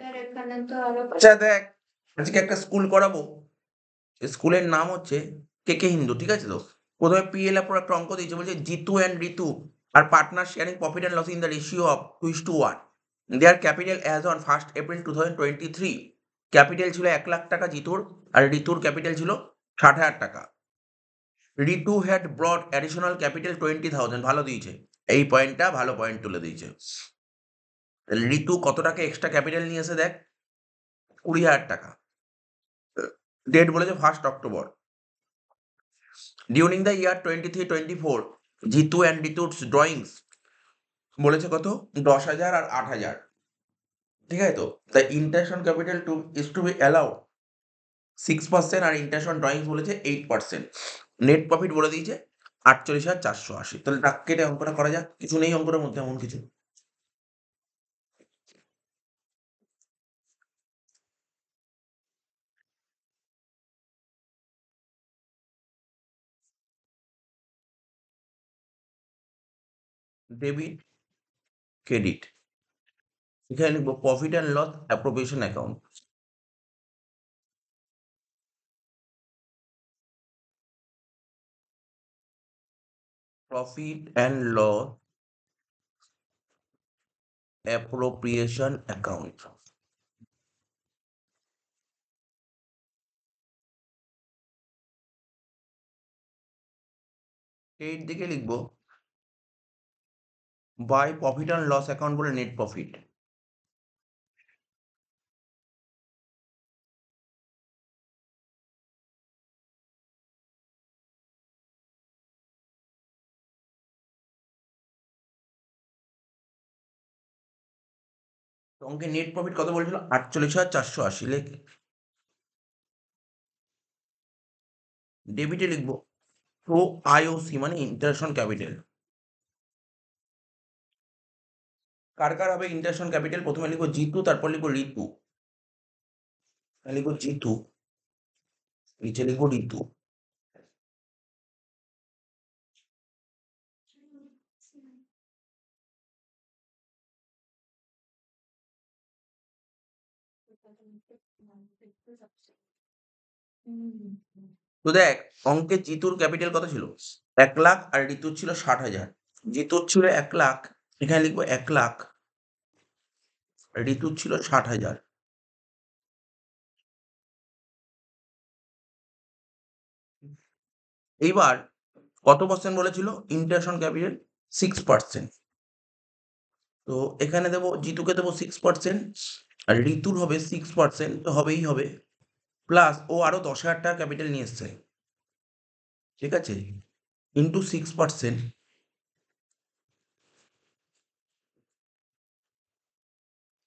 আচ্ছা দেখ, আজকে একটা স্কুল করাবো। স্কুলের নাম হচ্ছে কেকে হিন্দু, ঠিক আছে? তো প্রথমে পিএল পর একটা অঙ্ক দিয়েছে, বলছে Jitu and Ritu are partner sharing profit and loss in the ratio of 2:1। Their capital as on 1st April 2023। Capital ছিল 1,00,000 টাকা জিতুর, আর রিতুর ক্যাপিটাল ছিল 60,000 টাকা। Ritu had ব্রট additional capital 20,000। ভালো দিয়েছে, এই পয়েন্টটা ভালো পয়েন্ট তুলে দিয়েছে। তাহলে রিতু কত টাকা এক্সট্রা ক্যাপিটাল নিয়ে এসে দেখ, 20,000 টাকা। ডেট বলেছে 1st October। During the year 23-24, Jitu and রিতুর ড্রয়িংস বলেছে কত, 10,000 আর 8,000, ঠিক আছে? তো the interest on capital to is to be allowed 6%, আর ইন্টারেস্ট অন ড্রয়িংস বলেছে 8%। নেট প্রফিট বলে দিয়েছে 48,480। তাহলে টাক কেটে অঙ্কটা করা যাক, কিছু নেই অঙ্কটার মধ্যে এমন কিছু। ডেবিট ক্রেডিট, এখানে লিখবো profit and loss appropriation account. Profit and loss appropriation account. এই দিকে লিখবো by profit and loss account বলে নেট প্রফিট। অঙ্কে নেট প্রফিট কত বলেছিল, 48,480। লেখ। ডেবিটে লিখবো প্রো আইওসি মানে ইন্টারেস্ট অন ক্যাপিটাল। কার কার হবে ইন্টারেস্ট অন ক্যাপিটাল? প্রথমে লিখবো জিতু, তারপর লিখবো ঋতু। লিখবো জিতু, নিচে লিখবো ঋতু। তো দেখ, অঙ্কে জিতুর ক্যাপিটাল কত ছিল, 1,00,000, আর ঋতুর ছিল 60,000। জিতুর ছিল 1,00,000, এখানে লিখবো 1,00,000, ঋতুর ছিল 60,000। এইবার কত পার্সেন্ট বলেছিল ইন্টারেস্ট অন ক্যাপিটাল? 6%। তো এখানে দেবো জিতুকে দেবো 6%, আর ঋতুর হবে 6%, তো হবেই হবে। প্লাস ও আরো 10,000 টাকা ক্যাপিটাল নিয়ে এসছে, ঠিক আছে? ইন্টু 6%,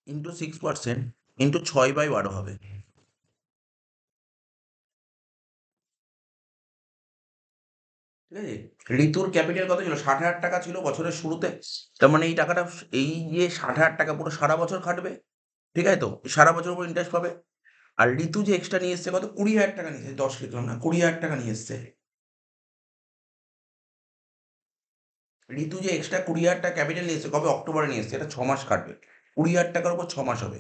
ইন্টু 6%, ইন্টু 6/12 হবে। ঠিক আছে? ঋতুর ক্যাপিটাল কত ছিল, 60,000 টাকা ছিল বছরের শুরুতে। তার মানে এই টাকাটা, এই যে 60,000 টাকা পুরো সারা বছর খাটবে, ঠিক আছে? তো সারা বছর উপর ইন্টারেস্ট পাবে। আর ঋতু যে এক্সট্রা নিয়ে এসছে কত, 20,000 টাকা নিয়ে এসছে, 10 লিখলাম না, 20,000 টাকা নিয়ে এসছে। ঋতু যে এক্সট্রা 20,000 টাকা ক্যাপিটাল নিয়ে এসছে, কবে, অক্টোবরে নিয়ে এসছে, এটা 6 মাস কাটবে। 20,000 টাকার উপর 6 মাস হবে।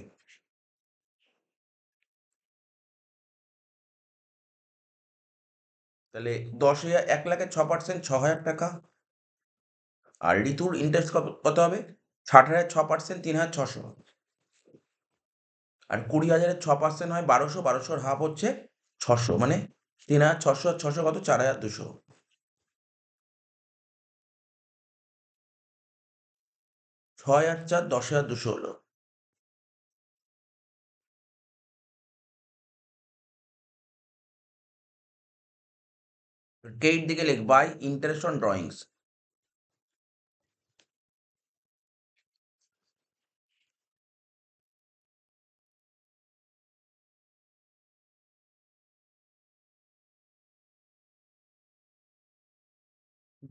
তাহলে 10,000, 1,00,000-এর 6%, 6,000 টাকা। আর ঋতুর ইন্টারেস্ট কত হবে, 60,000-এর 6%, 3,600। আর 20,000-এর 6% হয় 1,200, 1,200-র হাফ হচ্ছে 600, মানে 3,600 আর 600 কত, 4,200। 6 আর 4, 10,200 হলো। টেট দিকে লিখ by interest on drawings.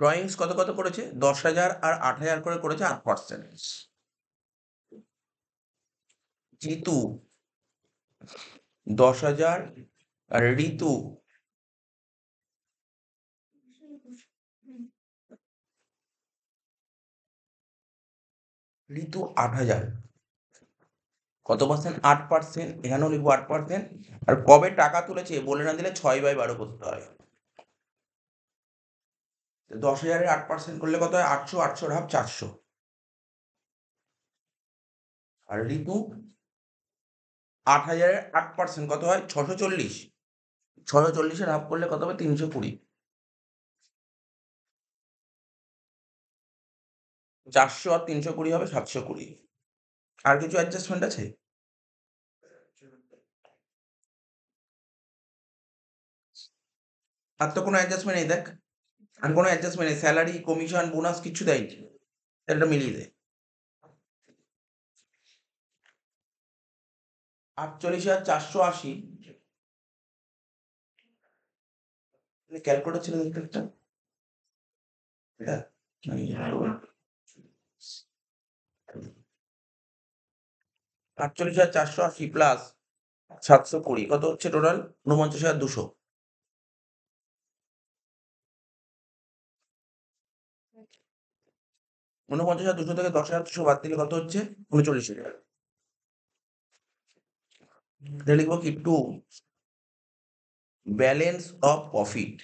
Drawings কত কত করেছে, 10,000 আর 8,000 করে করেছে, 8%। জিতু 10,000, আর ঋতু ঋতু 8,000। কত পার্সেন্ট? 8%। এখানেও লিখবো 8%। আর কবে টাকা তুলেছে বলে না দিলে 6/12 করতে হয়। 10,000-এর 8% করলে কত হয়? 800, 800 হাফ 400। আর ঋতু 8,000-এর 8% কত হয়? 640। 640-এর হাফ করলে কত হবে? 320। 400 আর 320 হবে 720। আর কিছু অ্যাডজাস্টমেন্ট আছে? আর তো কোনো অ্যাডজাস্টমেন্ট নেই দেখ। আর কোনো অ্যাডজাস্টমেন্ট নেই। স্যালারি, কমিশন, বোনাস কিচ্ছু দেয়নি। এটা মিলিয়ে দে। 48,480। ক্যালকুলেটর ছিল দেখতে একটা? এটা? 48,480 প্লাস 720 কত হচ্ছে টোটাল? 49,200। 49,200 থেকে 10,200 বাদ দিলে কত হচ্ছে? 39,000। এটা লিখবো কি? To balance of profit.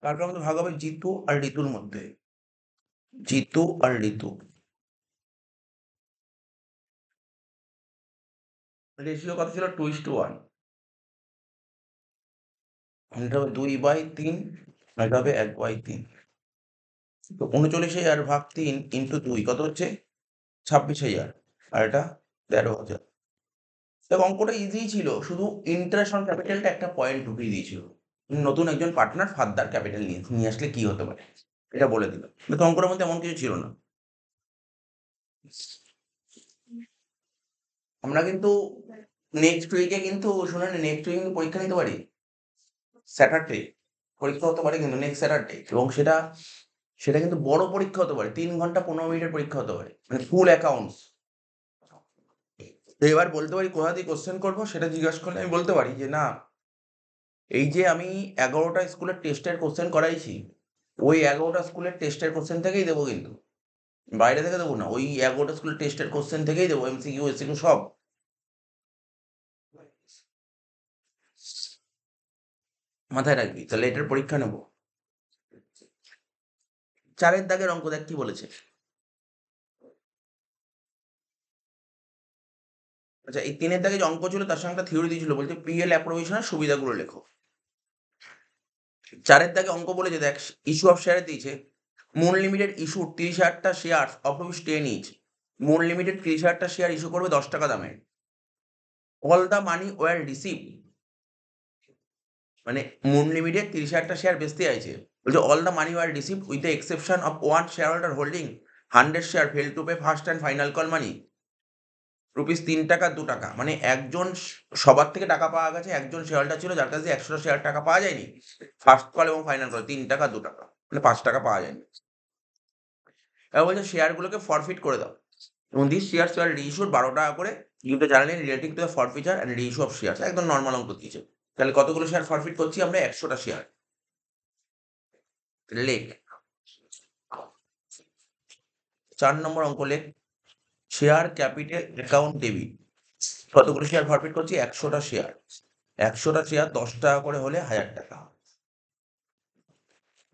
কার মধ্যে ভাগ হবে? জিতু আর ঋতুর মধ্যে। জিতু আর ঋতু। রেশিও কত ছিল? 2:1। এটা হবে 2/3, এটা হবে 1/3। তো 39,000 ভাগ 3 ইন্টু 2 কত হচ্ছে? 26,000। আর এটা 13,000। দেখ অঙ্কটা ইজি ছিল, শুধু ইন্টারেস্ট অন ক্যাপিটালটা একটা পয়েন্ট ঢুকিয়ে দিয়েছিল। নতুন একজন পার্টনার ফার্দার ক্যাপিটাল নিয়ে আসলে কি হতে পারে এটা বলে দিল। কিন্তু অঙ্কটার মধ্যে এমন কিছু ছিল না। আমরা কিন্তু নেক্সট উইকে কিন্তু শুনে নে, নেক্সট উইকে কিন্তু পরীক্ষা নিতে পারি। স্যাটারডে পরীক্ষা হতে পারে কিন্তু নেক্সট স্যাটারডে, এবং সেটা কিন্তু বড় পরীক্ষা হতে পারে। 3 ঘন্টা 15 মিনিটের পরীক্ষা হতে পারে, মানে ফুল অ্যাকাউন্টস। তো এবার বলতে পারি কোথা দিয়ে কোশ্চেন করবো, সেটা জিজ্ঞাসা করলে আমি বলতে পারি যে না, এই যে আমি 11টা স্কুলের টেস্টের কোশ্চেন করাইছি, ওই 11টা স্কুলের টেস্টের কোশ্চেন থেকেই দেবো কিন্তু, বাইরে থেকে দেবো না। ওই 11টা স্কুলের টেস্টের কোশ্চেন থেকেই দেবো, এমসিকিউ এসিকিউ সব। মাথায় রাখবি, তাহলে এটার পরীক্ষা নেবো। 4-এর দাগের অঙ্ক দেখ কি বলেছে। আচ্ছা, এই 3-এর দাগে যে অঙ্ক ছিল তার সঙ্গে একটা থিওরি দিয়েছিল, বলছে পিএল অ্যাপ্রোভেশনের সুবিধাগুলো লেখো। 4-এর দাগে অঙ্ক বলেছে দেখ, ইস্যু অফ শেয়ার দিয়েছে। মুন লিমিটেড ইস্যু 30,000টা share of rupees 10 each. Moon Limited 30,000টা শেয়ার ইস্যু করবে 10 টাকা দামে। All the money were receive, মানে মুন লিমিটেড 30,000টা শেয়ার বেচতে চাইছে। বলছে all the money were receive with the exception of one share holder holding 100 share fail to pay first and final call money rupees 3 টাকা 2 টাকা। মানে একজন সবার থেকে টাকা পাওয়া গেছে, একজন শেয়ার হোল্ডার ছিল যার কাছে 100 শেয়ার টাকা পাওয়া যায়নি। ফার্স্ট কল এবং ফাইনাল কল 3 টাকা 2 টাকা, মানে 5 টাকা পাওয়া যায়নি। এবার বলছে শেয়ারগুলোকে ফরফিট করে দাও, এবং দিস শেয়ার্স ওয়ার রিইস্যুড 12 টাকা করে, give the journal relating to the forfeiture and reissue of shares. একদম নরমাল অঙ্ক দিয়েছে। তাহলে কতগুলো শেয়ার ফরফিট করছি আমরা? 100টা শেয়ার। লেখ 4 নম্বর অঙ্ক লেখ, শেয়ার ক্যাপিটাল অ্যাকাউন্ট ডেবিট। কতগুলো শেয়ার ফরফিট করছি? 100টা শেয়ার। 100টা শেয়ার 10 টাকা করে হলে 1000 টাকা।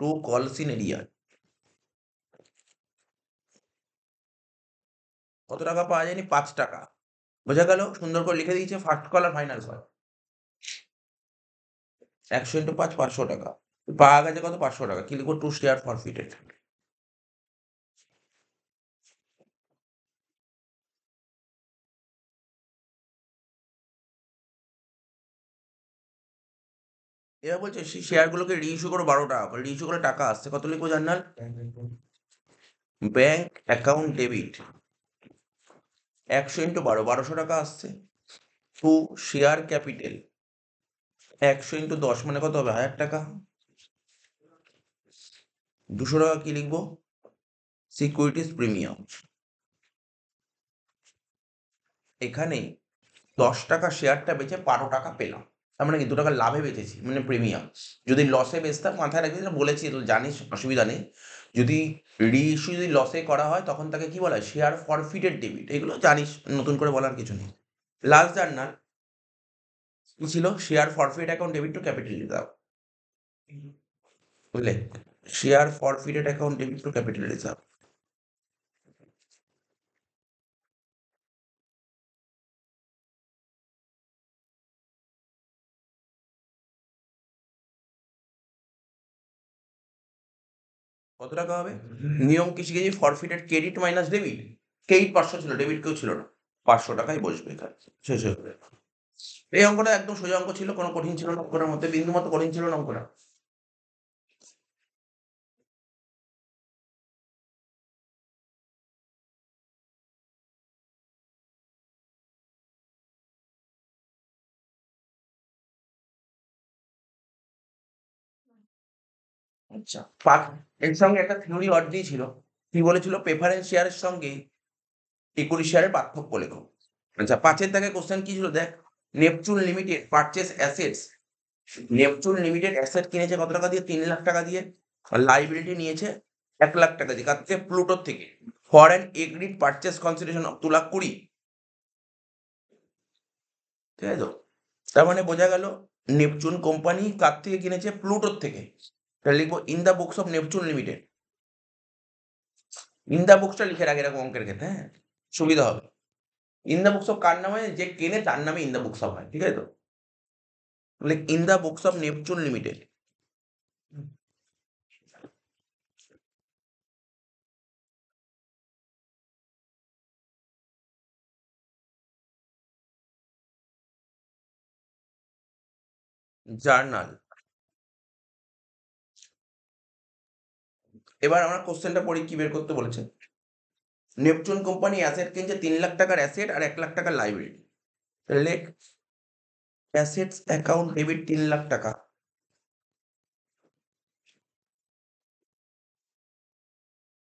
টু কলস ইন এরিয়া। কত টাকা পাওয়া যায়নি? 5 টাকা। বোঝা গেল? সুন্দর করে লিখে দিয়েছে ফার্স্ট কল আর ফাইনাল কল। 100 ইন্টু 5 500 টাকা। পাওয়া গেছে কত? 500 টাকা। কি লিখবো? To share ফরফিটেড। এবার বলছে সেই শেয়ারগুলোকে রিইস্যু করো 12 টাকা করে। রিইস্যু করে টাকা আসছে কত? লিখবো journal bank account debit 100 into 12, 1200 টাকা আসছে। টু শেয়ার ক্যাপিটাল 100 ইন্টু 10 মানে কত হবে? 1000 টাকা। 200 টাকা কি লিখবো? Securities premium. এখানে 10 টাকা শেয়ারটা বেচে 12 টাকা পেলাম। তার মানে কি 2 টাকা লাভে বেচেছি মানে প্রিমিয়াম। যদি লসে বেচতাম মাথায় রাখবি, যেটা বলেছি তো জানিস, অসুবিধা নেই। যদি রিইস্যু যদি লসে করা হয় তখন তাকে কি বলা হয়? Share ফরফিটেড debit. এগুলো জানিস, নতুন করে বলার কিছু নেই। লাস্ট জার্নাল কি ছিল? Share forfeit account debit to capital reserve. বুঝলে? Share forfeited account debit to capital reserve. কত টাকা হবে? নিয়ম কি শিখেছি? Forfeited credit minus debit. Credit 500 ছিল, ডেবিট কেউ ছিল না। 500 টাকাই বসবে এখানে। শেষ হয়ে গেল। এই অঙ্কটা একদম সোজা অঙ্ক ছিল, কোনো কঠিন ছিল না অঙ্কটার মধ্যে, বিন্দুমাত্র কঠিন ছিল না অঙ্কটা। আচ্ছা, এর সঙ্গে একটা থিওরি ওয়ার্ড দিয়েছিল। কি বলেছিল? প্রেফারেন্স শেয়ারের সঙ্গে ইক্যুইটি শেয়ারের পার্থক্য লেখো। আচ্ছা, 5 এর দাগে কোশ্চেন কি ছিল দেখ? Neptune limited purchase assets. Neptune limited asset কিনেছে কত টাকা দিয়ে? 3 লাখ টাকা দিয়ে। আর লাইবিলিটি নিয়েছে 1 লাখ টাকা দিয়ে। কার থেকে? প্লুটোর থেকে। For an agreed purchase consideration of 2,20,000। ঠিক আছে তো? তার মানে বোঝা গেল নেপচুন কোম্পানি কার থেকে কিনেছে? প্লুটোর থেকে। তাহলে লিখবো in the books of Neptune Limited. In the বুকসটা লিখে রাখ এরকম অঙ্কের ক্ষেত্রে, হ্যাঁ? সুবিধা হবে। ইন দ্য বুকস অফ কার নামে? যে কেনে তার নামে ইন দ্য বুকস অফ হয়। ঠিক আছে তো? তাহলে in the books of Neptune limited. Journal. এবার আমরা কোশ্চেনটা পড়ি, কি বের করতে বলেছে? নেপচুন কোম্পানি অ্যাসেট কিনছে 3 লাখ টাকার অ্যাসেট আর 1 লাখ টাকার লাইবিলিটি। লেখ অ্যাসেটস অ্যাকাউন্ট ডেবিট 3 লাখ টাকা।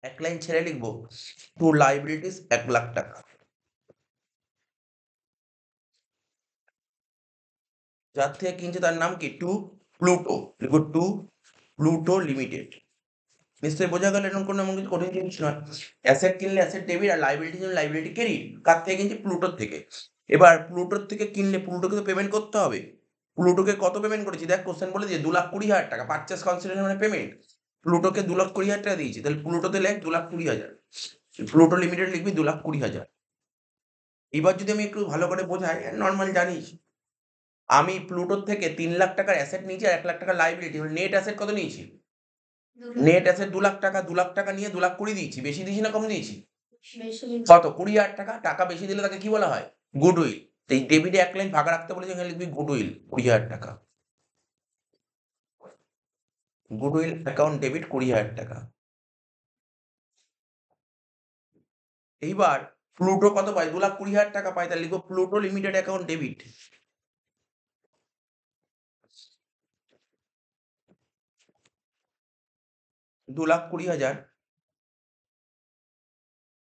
এক লাইন ছেড়ে লিখবো টু লাইবিলিটিস 1 লাখ টাকা। যার থেকে কিনছে তার নাম কি? To Pluto. লিখবো টু প্লুটো লিমিটেড। নিশ্চয়ই বোঝা গেল এরকম কোনো এমন কিছু কঠিন জিনিস নয়। অ্যাসেট কিনলে অ্যাসেট ডেবিট আর লাইবিলিটি কিনলে লাইবিলিটি ক্রেডিট। কার থেকে কিনছি? প্লুটোর থেকে। এবার প্লুটোর থেকে কিনলে প্লুটোকে তো পেমেন্ট করতে হবে। প্লুটোকে কত পেমেন্ট করেছি? দেখ কোশ্চেন বলে দিয়ে 2,20,000 টাকা পারচেস কনসিডারেশন মানে পেমেন্ট। প্লুটোকে 2,20,000 টাকা দিয়েছি, তাহলে প্লুটোতে লেখ 2,20,000। প্লুটো লিমিটেড লিখবি 2,20,000। এবার যদি আমি একটু ভালো করে বোঝাই, নর্মাল জানিস আমি প্লুটোর থেকে 3 লাখ টাকার অ্যাসেট নিয়েছি আর 1 লাখ টাকার লাইবিলিটি। নেট অ্যাসেট কত নিয়েছি? নেট অ্যাসেট 2 লাখ টাকা। 2 লাখ টাকা নিয়ে 2,20,000 দিয়েছি। বেশি দিয়েছি না কম দিয়েছি? কত? 20,000 টাকা। টাকা বেশি দিলে তাকে কি বলা হয়? গুডউইল। এই ডেবিটে এক লাইন ফাঁকা রাখতে বলেছে, এখানে লিখবি গুডউইল 20,000 টাকা। গুডউইল অ্যাকাউন্ট ডেবিট 20,000 টাকা। এইবার প্লুটো কত পায়? 2,20,000 টাকা পায়, তাহলে লিখবো প্লুটো লিমিটেড অ্যাকাউন্ট ডেবিট। দু লাখ 20,000।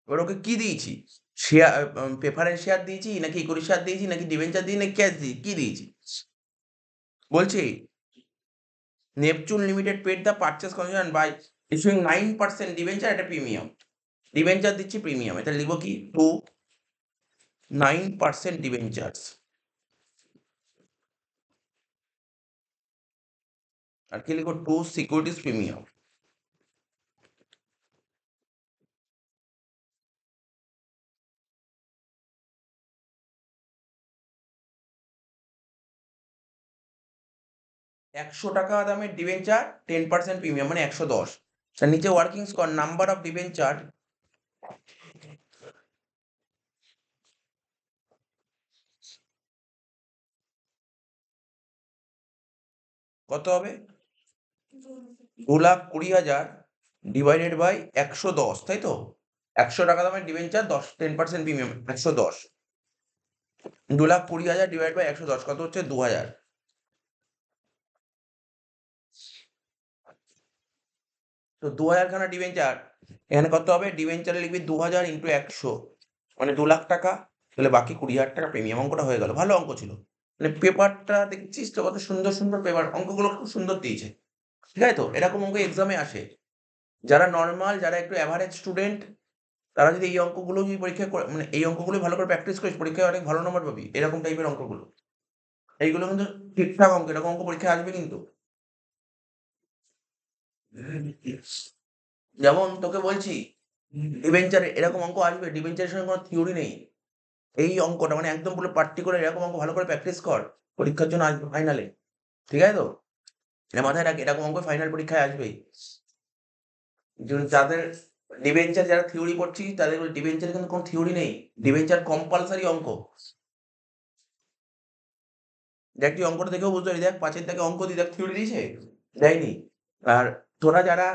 এবার ওকে কি দিয়েছি? শেয়ার, প্রেফারেন্স শেয়ার দিয়েছি নাকি ইক্যুইটি শেয়ার দিয়েছি নাকি ডিবেঞ্চার দিয়েছি নাকি ক্যাশ দিয়েছি? কি দিয়েছি? বলছি Neptune limited paid the purchase consideration by issuing 9% debenture at a premium. Debenture দিচ্ছি প্রিমিয়ামে, তাহলে লিখবো কি? Two 9% debentures. আর কি লিখবো? Two securities premium. ৳100 দামের ডিবেঞ্চার 10% প্রিমিয়াম মানে 110। তার নিচে working score number of debenture কত হবে? 2,20,000 ডিভাইডেড বাই 110, তাই তো? ৳100 দামের ডিবেঞ্চার 10% প্রিমিয়াম 110। 2,20,000 ডিভাইড বাই 110 কত হচ্ছে? 2,000। তো 2,000 খানা ডিবেঞ্চার, এখানে কত হবে? ডিবেঞ্চারে লিখবি 2,000 ইন্টু 100 মানে 2 লাখ টাকা। তাহলে বাকি 20,000 টাকা প্রিমিয়াম। অঙ্কটা হয়ে গেল। ভালো অঙ্ক ছিল। মানে পেপারটা দেখছিস তো কত সুন্দর, সুন্দর পেপার। অঙ্কগুলো খুব সুন্দর দিয়েছে। ঠিক আছে তো? এরকম অঙ্ক এক্সামে আসে। যারা নরমাল, যারা একটু এভারেজ স্টুডেন্ট, তারা যদি এই অঙ্কগুলো যদি পরীক্ষায় মানে এই অঙ্কগুলো ভালো করে প্র্যাকটিস করিস, পরীক্ষায় অনেক ভালো নম্বর পাবি। এরকম টাইপের অঙ্কগুলো। এইগুলো কিন্তু ঠিকঠাক অঙ্ক। এরকম অঙ্ক পরীক্ষায় আসবে কিন্তু। যেমন তোকে বলছি, ডিবেঞ্চারে এরকম অঙ্ক আসবে। ডিবেঞ্চারের সঙ্গে কোনো থিওরি নেই। এই অঙ্কটা মানে একদম পুরো পার্টিকুলার এরকম অঙ্ক ভালো করে প্র্যাকটিস কর। পরীক্ষার জন্য আসবে ফাইনালে। ঠিক আছে তো? এটা মাথায় রাখ, এরকম অঙ্ক ফাইনাল পরীক্ষায় আসবেই। যাদের ডিবেঞ্চার যারা থিওরি পড়ছিস, তাদের ডিবেঞ্চারে কিন্তু কোনো থিওরি নেই। ডিবেঞ্চার কম্পালসারি অঙ্ক। দেখ তুই অঙ্কটা দেখেও বুঝতে পারবি। দেখ ৫ এর দাগে অঙ্ক দিয়ে দেখ থিওরি দিয়েছে? দেয়নি। আর তোরা যারা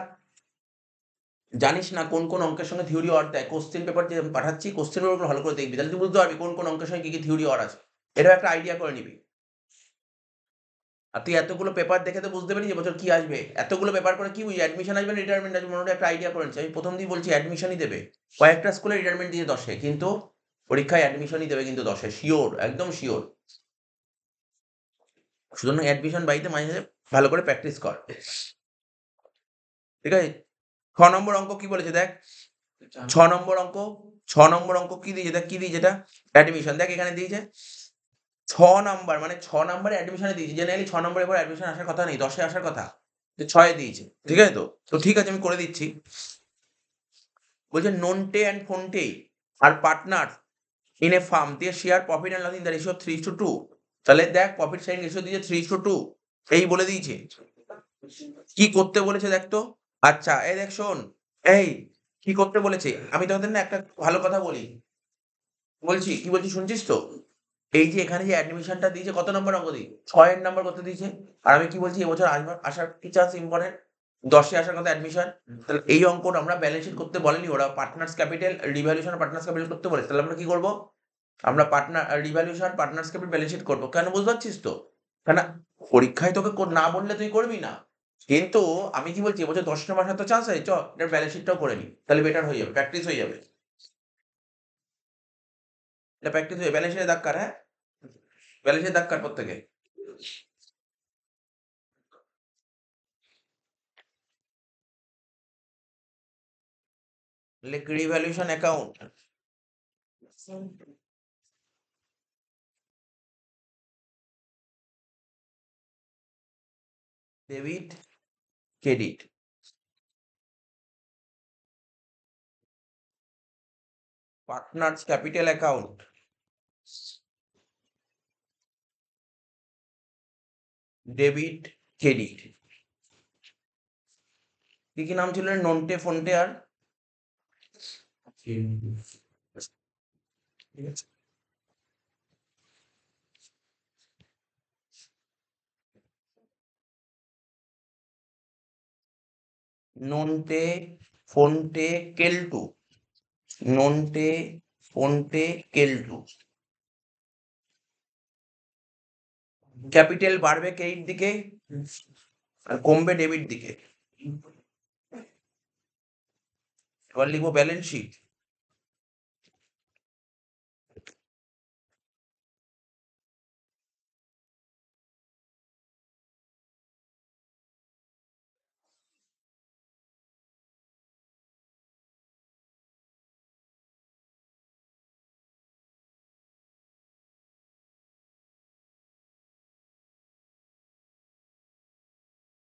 জানিস না কোন, কোন অঙ্কের সঙ্গে থিওরি অর দেয়, কোশ্চেন পেপার যে পাঠাচ্ছি, কোশ্চেন পেপারগুলো ভালো করে দেখবি। তাহলে তুই বুঝতে পারবি কোন, কোন অঙ্কের সঙ্গে কি, কি থিওরি অর আছে। এটাও একটা আইডিয়া করে নিবি। আর তুই এতগুলো পেপার দেখে তো বুঝতে পারি যে এবছর কি আসবে। এতগুলো পেপার করে কি বুঝি? অ্যাডমিশন আসবে না রিটায়ারমেন্ট আসবে? মোটামুটি একটা আইডিয়া করে নিচ্ছি। আমি ১ম দিয়েই বলছি অ্যাডমিশনই দেবে। কয়েকটা স্কুলে রিটায়ারমেন্ট দিয়ে ১০ এ, কিন্তু পরীক্ষায় অ্যাডমিশনই দেবে কিন্তু ১০ এ। সিওর, একদম সিওর। সুতরাং অ্যাডমিশন বাড়িতে মাঝে, মাঝে ভালো করে প্র্যাকটিস কর। ঠিক আছে? ৬ নম্বর অঙ্ক কি বলেছে দেখ? ৬ নম্বর অঙ্ক, ৬ নম্বর অঙ্ক কি দিয়েছে দেখ, কি দিয়েছে এটা? অ্যাডমিশন। দেখ এখানে দিয়েছে ৬ নাম্বার, মানে ৬ নাম্বারে অ্যাডমিশনে দিয়েছে। জেনারেলি ৬ নম্বরের পর অ্যাডমিশন আসার কথা নেই, ১০ এ আসার কথা। তো ৬ এ দিয়েছে। ঠিক আছে তো? তো ঠিক আছে, আমি করে দিচ্ছি। বলছে Nonte and Fonte are partners in a firm. They share profit and loss in the ratio of 3:2. তাহলে দেখ প্রফিট শেয়ারিং রেশিও দিয়েছে 3:2। এই বলে দিয়েছে। কি করতে বলেছে দেখ তো? আচ্ছা, এই দেখ শোন, এই কি করতে বলেছে? আমি তোদের না একটা ভালো কথা বলি। বলছি, কি বলছি শুনছিস তো? এই যে এখানে যে অ্যাডমিশনটা দিয়েছে, কত নম্বর অঙ্ক দিয়েছে? ৬ এর নাম্বার কত দিয়েছে? আর আমি কি বলছি, এবছর আসার কি চান্স ইম্পর্টেন্ট? ১০ এ আসার কথা অ্যাডমিশন। তাহলে এই অঙ্কটা আমরা ব্যালেন্স শিট করতে বলেনি ওরা। পার্টনার্স ক্যাপিটাল রিভ্যালুয়েশন আর পার্টনার্স ক্যাপিটাল করতে বলেছে। তাহলে আমরা কি করব? আমরা revaluation, partners capital balance sheet করব। কেন বুঝতে পারছিস তো? কেন পরীক্ষায় তোকে না বললে তুই করবি না। কিন্তু আমি কি বলছি, এবছর ১০ নম্বর আসার তো চান্স আছে। এটার ব্যালেন্স শিটটাও করে নিই। তাহলে বেটার হয়ে যাবে। প্র্যাকটিস হয়ে যাবে। এটা প্র্যাকটিস হয়ে যাবে। ব্যালেন্স শিটে দাগ কাট, হ্যাঁ? ব্যালেন্স শিটে দাগ কাট প্রত্যেকে। লিখ revaluation account. Debit, credit. Partners capital account, debit, credit. কি, কি নাম ছিল? নন্টে, ফন্টে আর নন্টে, ফন্টে, কেলটু। নন্টে, ফন্টে, কেলটু। ক্যাপিটাল বাড়বে ক্রেডিট দিকে আর কমবে ডেবিট দিকে। এবার লিখবো ব্যালেন্স শিট।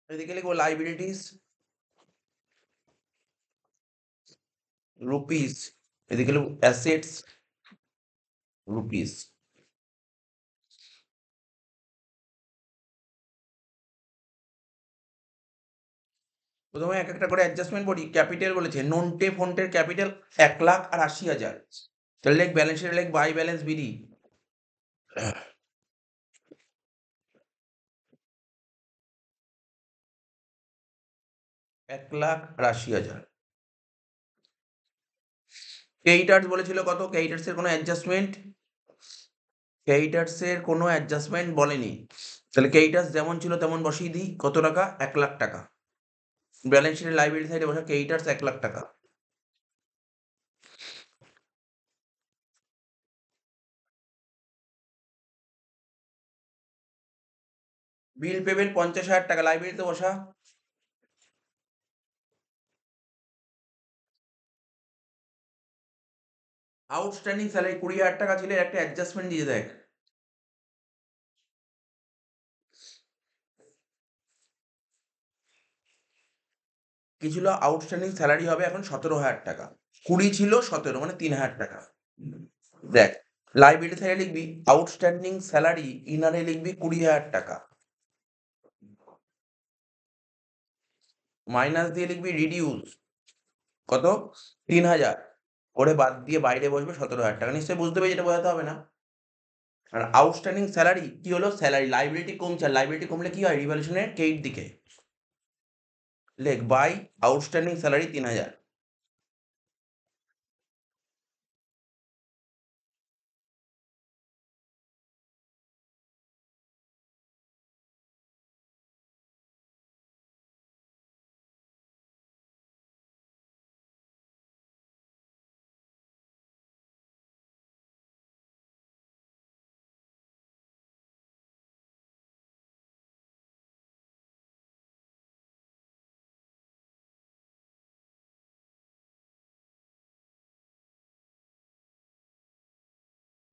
এদিকে লিখবো লাইবিলিটিস, রুপিস। এদিকে লিখবো অ্যাসেটস, রুপিস। প্রথমে এক একটা করে অ্যাডজাস্টমেন্ট করি। ক্যাপিটাল বলেছে নন্টে ফন্টের ক্যাপিটাল ১,৮০,০০০। তাহলে লেখ ব্যালেন্স শিটে লেখ বাই ব্যালেন্স বিডি ১,৮০,০০০। ক্রেডিটার্স বলেছিল কত? ক্রেডিটার্স এর কোনো অ্যাডজাস্টমেন্ট, ক্রেডিটার্স এর কোনো অ্যাডজাস্টমেন্ট বলেনি। তাহলে ক্রেডিটার্স যেমন ছিল তেমন বসিয়ে দিই। কত টাকা? ১,০০,০০০ টাকা। ব্যালেন্স শিটের লাইবিলিটি সাইডে বসা ক্রেডিটার্স ১,০০,০০০ টাকা। বিল পেবেল 50,000 টাকা, লাইব্রেরিতে বসা। আউটস্ট্যান্ডিং স্যালারি 20,000 টাকা ছিল, একটা অ্যাডজাস্টমেন্ট দিয়ে দেখ। কি ছিল? আউটস্ট্যান্ডিং স্যালারি হবে এখন 17,000 টাকা। 20 ছিল, 17 মানে 3,000 টাকা। দেখ, লাইব্রেরি থেকে লিখবি আউটস্ট্যান্ডিং স্যালারি, ইনারে লিখবি 20,000 টাকা, মাইনাস দিয়ে লিখবি রিডিউস কত? 3,000, করে বাদ দিয়ে বাইরে বসবে 17,000 টাকা। নিশ্চয়ই বুঝতে পেরেছি, এটা বোঝাতে হবে না। আর আউটস্ট্যান্ডিং স্যালারি কি হলো? স্যালারি, লাইবিলিটি কমছে, আর লাইবিলিটি কমলে কি হয়? রিভ্যালুয়েশনের কেইট দিকে লেখ বাই আউটস্ট্যান্ডিং স্যালারি 3,000।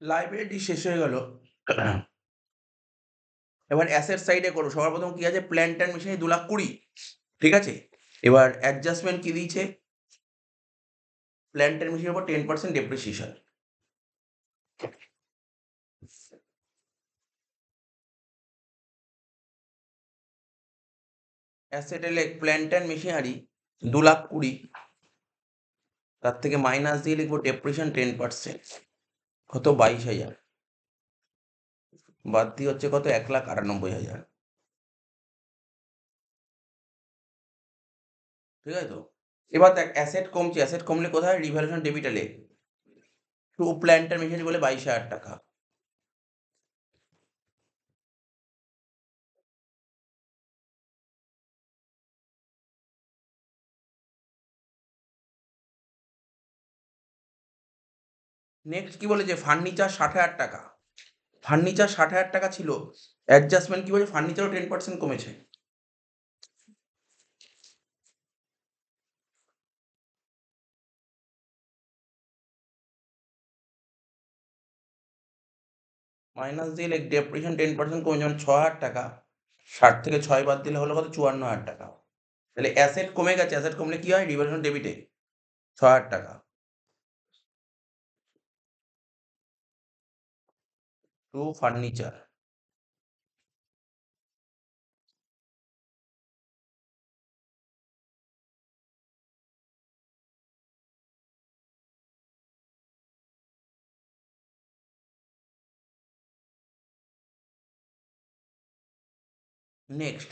লাইবিলিটি শেষ হয়ে গেল। এবার অ্যাসেট সাইডে করো। সবার প্রথম কি আছে? প্ল্যান্ট অ্যান্ড মেশিনারি 2,20,000, ঠিক আছে? এবার অ্যাডজাস্টমেন্ট কি দিয়েছে? প্ল্যান্ট অ্যান্ড মেশিনের উপর 10% ডেপ্রিসিয়েশন। অ্যাসেটে লেখ প্ল্যান্ট অ্যান্ড মেশিনারি 2,20,000, তার থেকে মাইনাস দিয়ে লিখবো ডেপ্রিসিয়েশন 10%, কত? 22,000, বাদ দিয়ে হচ্ছে কত? 1,98,000, ঠিক আছে তো? এবার দেখ অ্যাসেট কমছে, অ্যাসেট কমলে কোথায়? রিভ্যালুয়েশন ডেবিটে লেখ টু প্ল্যান্ট অ্যান্ড মেশিনারি বলে 22,000 টাকা। নেক্সট কি বলেছে? ফার্নিচার 60,000 টাকা। ফার্নিচার 60,000 টাকা ছিল, অ্যাডজাস্টমেন্ট কি বলছে? ফার্নিচারও 10% কমেছে। মাইনাস দিয়ে লেখ ডেপ্রিসিয়েশন 10% কমেছে, মানে 6,000 টাকা। 60 থেকে 6 বাদ দিলে হলো কত? 54,000 টাকা। তাহলে অ্যাসেট কমে গেছে, অ্যাসেট কমলে কি হয়? রিভ্যালুয়েশন ডেবিটে 6,000 টাকা টু ফার্নিচার। নেক্সট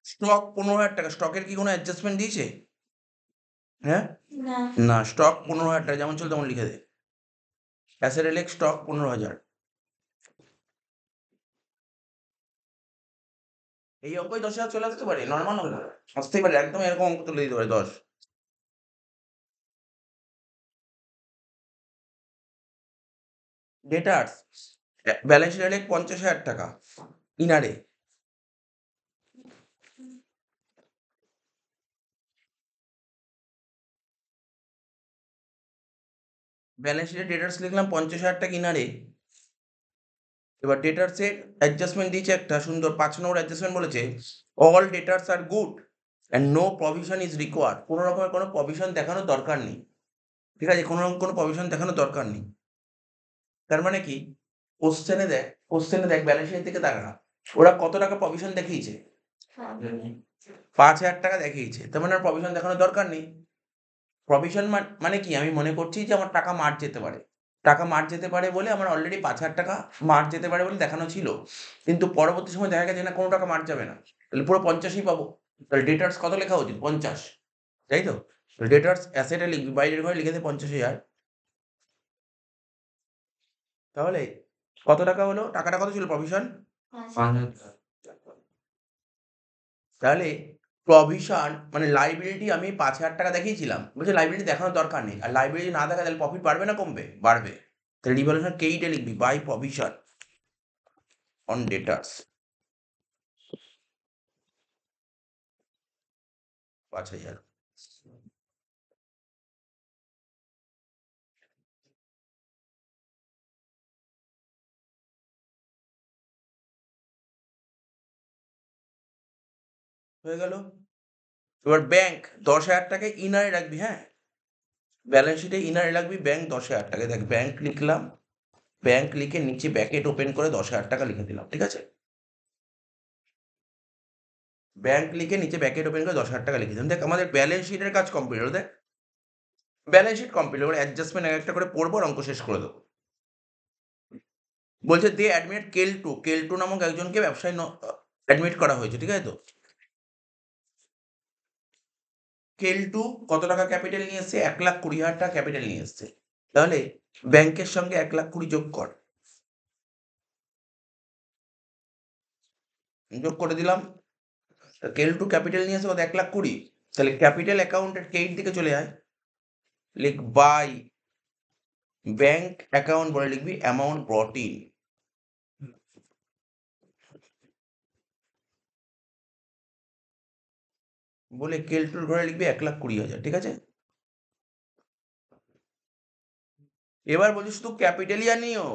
স্টক 15,000 টাকা। স্টকের কি কোনো অ্যাডজাস্টমেন্ট দিয়েছে? হ্যাঁ, না, স্টক 15,000 টাকা, যেমন ছিল তেমন লিখে দে। অ্যাসেট লেখ স্টক 15,000। এই অঙ্কই 10,000 চলে আসতে পারে, নর্মাল হবে না, আসতেই পারে, একদম এরকম অঙ্ক তুলে দিতে পারে 10। ডেটার্স ব্যালেন্স শিটে লেখ 50,000 টাকা, ইনারে ব্যালেন্স শিটে ডেটার্স লিখলাম 50,000 টাকা ইনারে। এবার ডেটার্সের অ্যাডজাস্টমেন্ট দিয়েছে একটা সুন্দর 5 নম্বর অ্যাডজাস্টমেন্ট বলেছে all debtors are good and no provision is required. কোনো রকমের কোনো প্রভিশন দেখানোর দরকার নেই, ঠিক আছে? কোনো রকম কোনো প্রভিশন দেখানোর দরকার নেই। তার মানে কি? কোশ্চেনে দেখ ব্যালেন্স শিটের দিকে তাকা, ওরা কত টাকা প্রভিশন দেখিয়েছে? 5,000 টাকা দেখিয়েছে, তার মানে আর প্রভিশন দেখানোর দরকার নেই। প্রভিশন মানে কি? আমি মনে করছি যে আমার টাকা মার্চ যেতে পারে, টাকা মার্চ যেতে পারে বলে আমার অলরেডি 5,000 টাকা মার্চ যেতে পারে বলে দেখানো ছিল, কিন্তু পরবর্তী সময় দেখা গেছে না, কোনো টাকা মার্চ যাবে না, তাহলে পুরো 50ই পাবো। তাহলে ডেটার্স কত লেখা উচিত? 50, তাই তো? ডেটার্স অ্যাসেটে লিখবি, বাইরের ঘরে লিখে দে 50,000। তাহলে কত টাকা হলো? টাকাটা কত ছিল প্রভিশন? তাহলে প্রভিশন মানে লাইবিলিটি আমি 5,000 টাকা দেখিয়েছিলাম, বলছে লাইবিলিটি দেখানোর দরকার নেই, আর লাইবিলিটি না দেখা তাহলে প্রফিট বাড়বে না কমবে? বাড়বে। তাহলে রিভ্যালুয়েশন কেইটে লিখবি বাই প্রভিশন অন ডেটার্স 5,000। হয়ে গেল। এবার ব্যাংক 10,000 টাকায় ইনারে রাখবি, হ্যাঁ ব্যালেন্স শিটে ইনারে রাখবি ব্যাংক 10,000 টাকায়। দেখ ব্যাংক লিখলাম, ব্যাংক লিখে নিচে ব্র্যাকেট ওপেন করে 10,000 টাকা লিখে দিলাম, ঠিক আছে। ব্যাংক লিখে নিচে ব্র্যাকেট ওপেন করে 10,000 টাকা লিখে দিলাম। দেখ আমাদের ব্যালেন্স শিটের কাজ কমপ্লিট হলো। দেখ ব্যালেন্স শিট কমপ্লিট হলো, অ্যাডজাস্টমেন্ট এক একটা করে পড়বো আর অঙ্ক শেষ করে দেবো। বলছে দে অ্যাডমিট কেলটু, কেলটু নামক একজনকে ব্যবসায় অ্যাডমিট করা হয়েছে, ঠিক আছে তো। কেলটু কত টাকা ক্যাপিটাল নিয়ে এসছে? 1,20,000 টাকা ক্যাপিটাল নিয়ে এসছে। তাহলে ব্যাংকের সঙ্গে 1,20,000 যোগ কর, যোগ করে দিলাম। কেলটু ক্যাপিটাল নিয়ে এসে কত? 1,20,000। তাহলে ক্যাপিটাল অ্যাকাউন্টের কেইট দিকে চলে আয়, লিখ বাই ব্যাংক অ্যাকাউন্ট বলে লিখবি অ্যামাউন্ট ব্রট ইন। বলে কেলটুর ঘরে লিখবি 1,20,000, ঠিক আছে। এবার বলছি শুধু ক্যাপিটালই আনিও,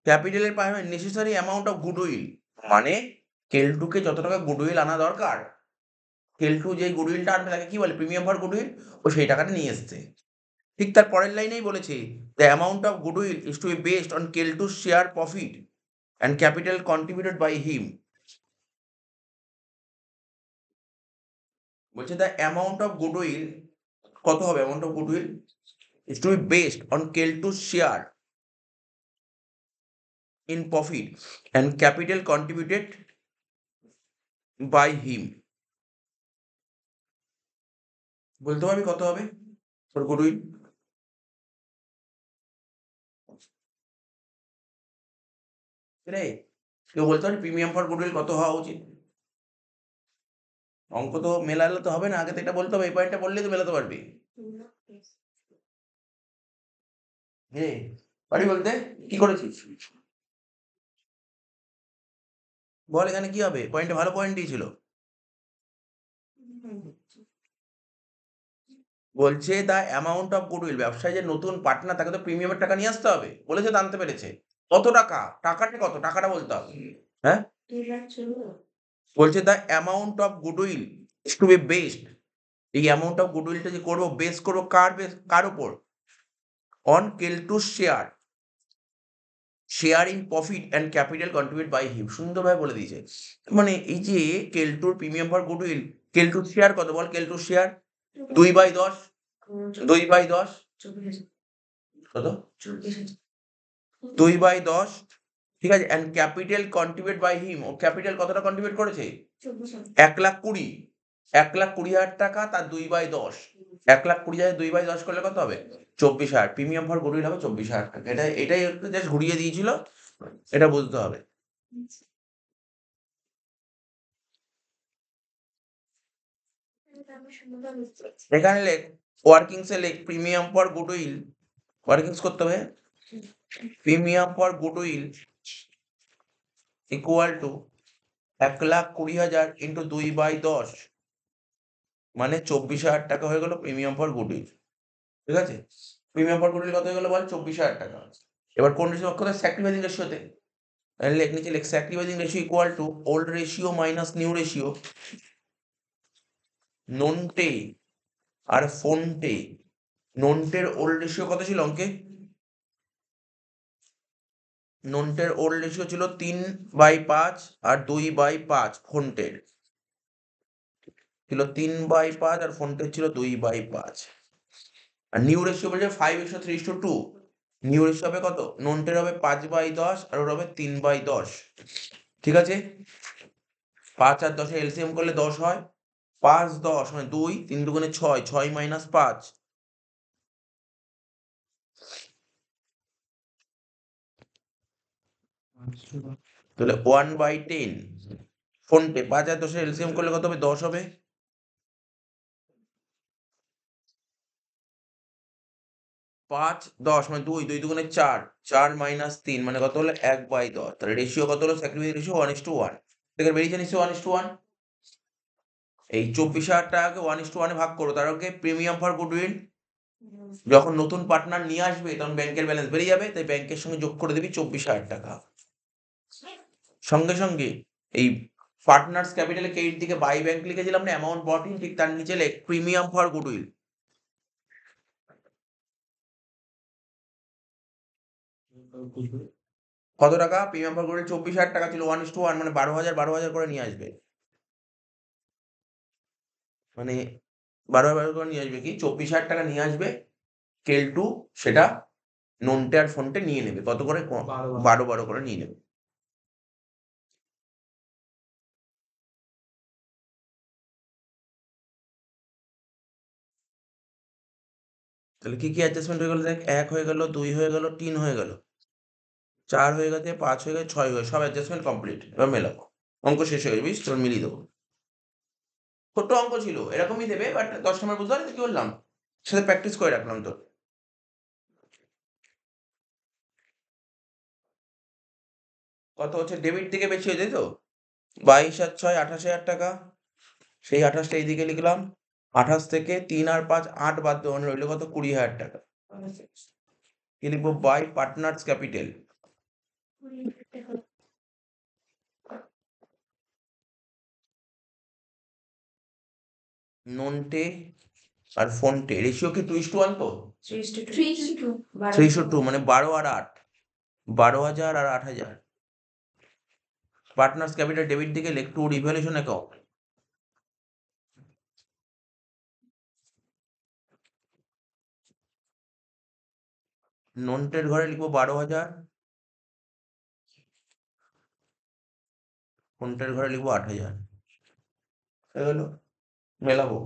ক্যাপিটালের পাশে নেসেসারি অ্যামাউন্ট অফ গুডউইল, মানে কেলটুকে যত টাকা গুডউইল আনা দরকার, কেলটু যেই গুডউইলটা আনবে তাকে কি বলে? Premium for goodwill. ও সেই টাকাটা নিয়ে এসছে। ঠিক তার পরের লাইনেই বলেছে the amount of goodwill is to be based on Keltu share profit and capital contributed by him. বলছে দ্য অ্যামাউন্ট অফ গুডউইল কত হবে? Amount of goodwill is to be based on Keltu share in profit and capital contributed by him। বলতে পারবি কত হবে তোর goodwill? রে কেউ বলতে পারবি প্রিমিয়াম ফর গুডউইল কত হওয়া উচিত? অঙ্ক তো মেলালে তো হবে না, আগে তো এটা বলতে হবে, এই পয়েন্টটা বললেই তো মেলাতে পারবি। রে পারি বলতে? কি করেছিস বল, এখানে কি হবে? পয়েন্টে ভালো পয়েন্ট দিয়েছিল। বলছে দ্য অ্যামাউন্ট অফ গুডউইল, ব্যবসায় যে নতুন পার্টনার তাকে তো প্রিমিয়ামের টাকা নিয়ে আসতে হবে, বলেছে তো আনতে পেরেছে। কত টাকা? টাকাটা কত? টাকাটা বলতে হবে, হ্যাঁ। বলছে the amount of goodwill is to be based, এই অ্যামাউন্ট অফ গুডউইলটা যে করবো, বেস করবো কার উপর? On Keltu share, share in profit and capital contribute by him. সুন্দরভাবে বলে দিয়েছে। মানে এই যে কেলটুর প্রিমিয়াম ফর গুডউইল, কেলটুর শেয়ার কত বল? কেলটুর শেয়ার 2/10, 2/10 কত? 2/10, ঠিক আছে। And capital contribute by him, ও ক্যাপিটাল কতটা কন্ট্রিবিউট করেছে? 1,20,000, 1,20,000 টাকা তার 2/10, 1,20,000 2/10 করলে কত হবে? 24,000। প্রিমিয়াম ফর গুডউইল হবে 24,000 টাকা। এটাই একটু জাস্ট ঘুরিয়ে দিয়েছিল, এটা বুঝতে হবে। এখানে লেখ ওয়ার্কিংসে লেখ প্রিমিয়াম ফর গুডউইল, ওয়ার্কিংস করতে হবে। Premium for goodwill equal to 1,20,000 into 2/10, মানে 24,000 টাকা হয়ে গেল প্রিমিয়াম ফর গুডউইল, ঠিক আছে। প্রিমিয়াম ফর গুডউইল কত হয়ে গেল বল? 24,000 টাকা। এবার কোন রেশিও অক্ষর? স্যাক্রিফাইসিং রেশিওতে লেখ, নিচে লেখ sacrificing ratio equal to old ratio minus new ratio. Nonte আর ফোনটে, নন্টের ওল্ড রেশিও কত ছিল অঙ্কে? নন্টের ওল্ড রেশিও ছিল 3/5 আর 2/5। ফোনটের ছিল 3/5 আর ফোনটের ছিল 2/5। আর নিউ রেশিও বলছে 5:3:2। নিউ রেশিও হবে কত? নন্টের হবে 5/10 আর ওর হবে 3/10, ঠিক আছে। 5 আর 10 এলসিএম করলে 10 হয়। 5 10 মানে 2, 3 দুগুণে 6, 6 মাইনাস 5, তাহলে 1/10। ফোনপে 5 আর 10 এলসিএম করলে কত হবে? 10 হবে। 5, 10 মানে 2, 2 দুগুণে 4, 4 মাইনাস 3 মানে কত হলো? 1/10। তাহলে রেশিও কত হলো? Sacrifice ratio 1:1। দেখে বেরিয়েছে নিশ্চয়ই 1:1? এই 24,000 টাকাকে 1:1 এ ভাগ করো। তার আগে প্রিমিয়াম ফর গুডউইল যখন নতুন পার্টনার নিয়ে আসবে তখন ব্যাংকের ব্যালেন্স বেরিয়ে যাবে, তাই ব্যাংকের সঙ্গে যোগ করে দিবি 24,000 টাকা। সঙ্গে সঙ্গে এই পার্টনার্স ক্যাপিটালে ক্রেডিট দিকে বাই ব্যাংক লিখেছিলাম না, অ্যামাউন্ট বট ইন, ঠিক তার নিচে লেখ প্রিমিয়াম ফর গুডউইল। কত টাকা? প্রিমিয়াম ফর গুডউইল 24,000 টাকা ছিল, 1:1 মানে 12,000 করে নিয়ে আসবে। মানে 12,000 করে নিয়ে আসবে কি? 24,000 টাকা নিয়ে আসবে। কেলটু সেটা নন্টে আর ফন্টে নিয়ে নেবে। কত করে? 12 করে নিয়ে নেবে। তাহলে কি কি অ্যাডজাস্টমেন্ট হয়ে গেল দেখ? 1 হয়ে গেল, 2 হয়ে গেল, 3 হয়ে গেল, 4 হয়ে গেছে, 5 হয়ে গেছে, 6 হয়ে গেছে। সব অ্যাডজাস্টমেন্ট কমপ্লিট। এবার মেলাবো। অঙ্ক শেষ হয়ে গেছে, বুঝিস? তোর মিলিয়ে দেবো। ছোট্ট অঙ্ক ছিল, এরকমই দেবে, বাট 10 নম্বর বুঝতে পারলি তো কি বললাম? সাথে প্র্যাকটিস করে রাখলাম তোর। কত হচ্ছে? ডেবিট থেকে বেশি হয়ে যায় তো? 22 আর 6 28,000 টাকা। সেই 28 টা এইদিকে লিখলাম। 28 থেকে 3 আর 5 8 বাদ দেবো, মানে রইল কত? 20,000 টাকা। কি লিখবো? By partners capital. নন্টে আর ফন্টে রেশিও কি 2:1 তো? 3:2 মানে 12 আর 8, 12,000 আর 8,000। পার্টনার্স ক্যাপিটাল ডেবিট দিকে লেখ টু রিভ্যালুয়েশন অ্যাকাউন্ট। নন্টের ঘরে লিখবো 12,000, ফন্টের ঘরে লিখবো 8,000। হয়ে গেল। মেলাবো।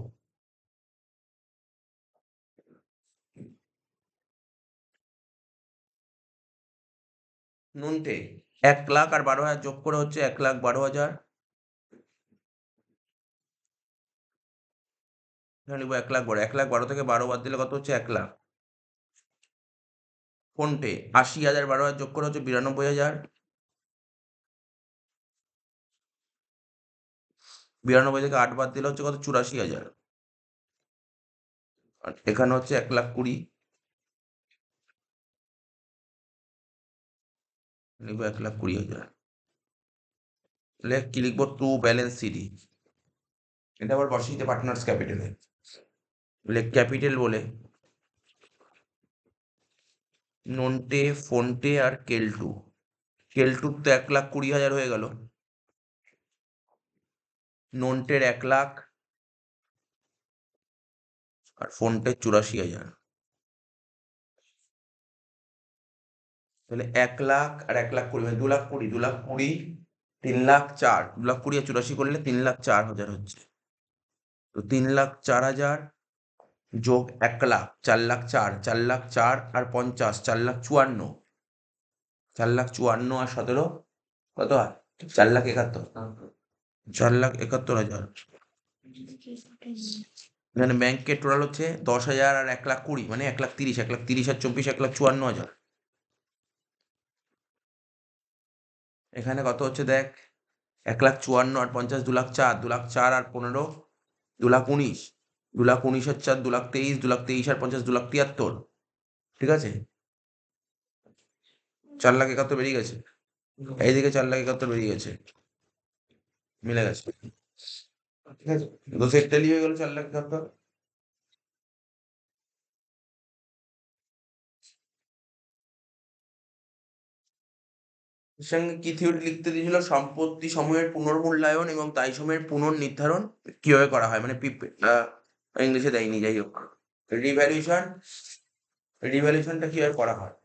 নন্টে 1,00,000 আর 12,000 যোগ করে হচ্ছে 1,12,000। এখানে লিখবো 1,12,000। 1,12,000 থেকে 12 বাদ দিলে কত হচ্ছে? 1,00,000। ফোনপে 80,000 12,000 যোগ করে হচ্ছে 92,000। 92 থেকে 8 বাদ দিলে হচ্ছে কত? 84,000। আর এখানে হচ্ছে 1,20,000। লিখবো 1,20,000। লেখ কি লিখবো? To balance CD. এটা আবার বসিয়ে দিতে পার্টনার্স ক্যাপিটালে। লেখ ক্যাপিটাল বলে নন্টে, ফোনটে আর কেলটু। কেলটুর তো 1,20,000 হয়ে গেল। নন্টের 1,00,000 আর ফোনটের 84,000। তাহলে 1,00,000 আর 1,20,000 মানে 2,20,000, 2,20,000, 3,04,000, 2,20,000 আর 84 করলে 3,04,000 হচ্ছে। তো 3,04,000 যোগ 1,00,000, 4,04,000, 4,04,000 আর 50, 4,54,000, 4,54,000 আর 17 কত হয়? 4,71,000। 4,71,000। এখানে ব্যাংকের টোটাল হচ্ছে 10,000 আর 1,20,000 মানে 1,30,000, 1,30,000 আর 24, 1,54,000। এখানে কত হচ্ছে দেখ? 1,54,000 আর 50, 2,04,000, 2,04,000 আর 15, 2,19,000, 2,19,000 আর 4, 2,23,000, 2,23,000 আর 50, 2,73,000। ঠিক আছে? 4,71,000 বেরিয়ে গেছে। এইদিকে 4,71,000 বেরিয়ে গেছে। মিলে গেছে। ঠিক আছে? দোষের টেলি হয়ে গেল 4,71,000। এর সঙ্গে কি থিওরি লিখতে দিয়েছিল? সম্পত্তি সমূহের পুনর্মূল্যায়ন এবং দায় সমূহের পুনর্নির্ধারণ কিভাবে করা হয়, মানে ইংলিশে দেয়নি, যাই হোক। রিভ্যালুয়েশন, রিভ্যালুয়েশনটা কিভাবে করা হয়।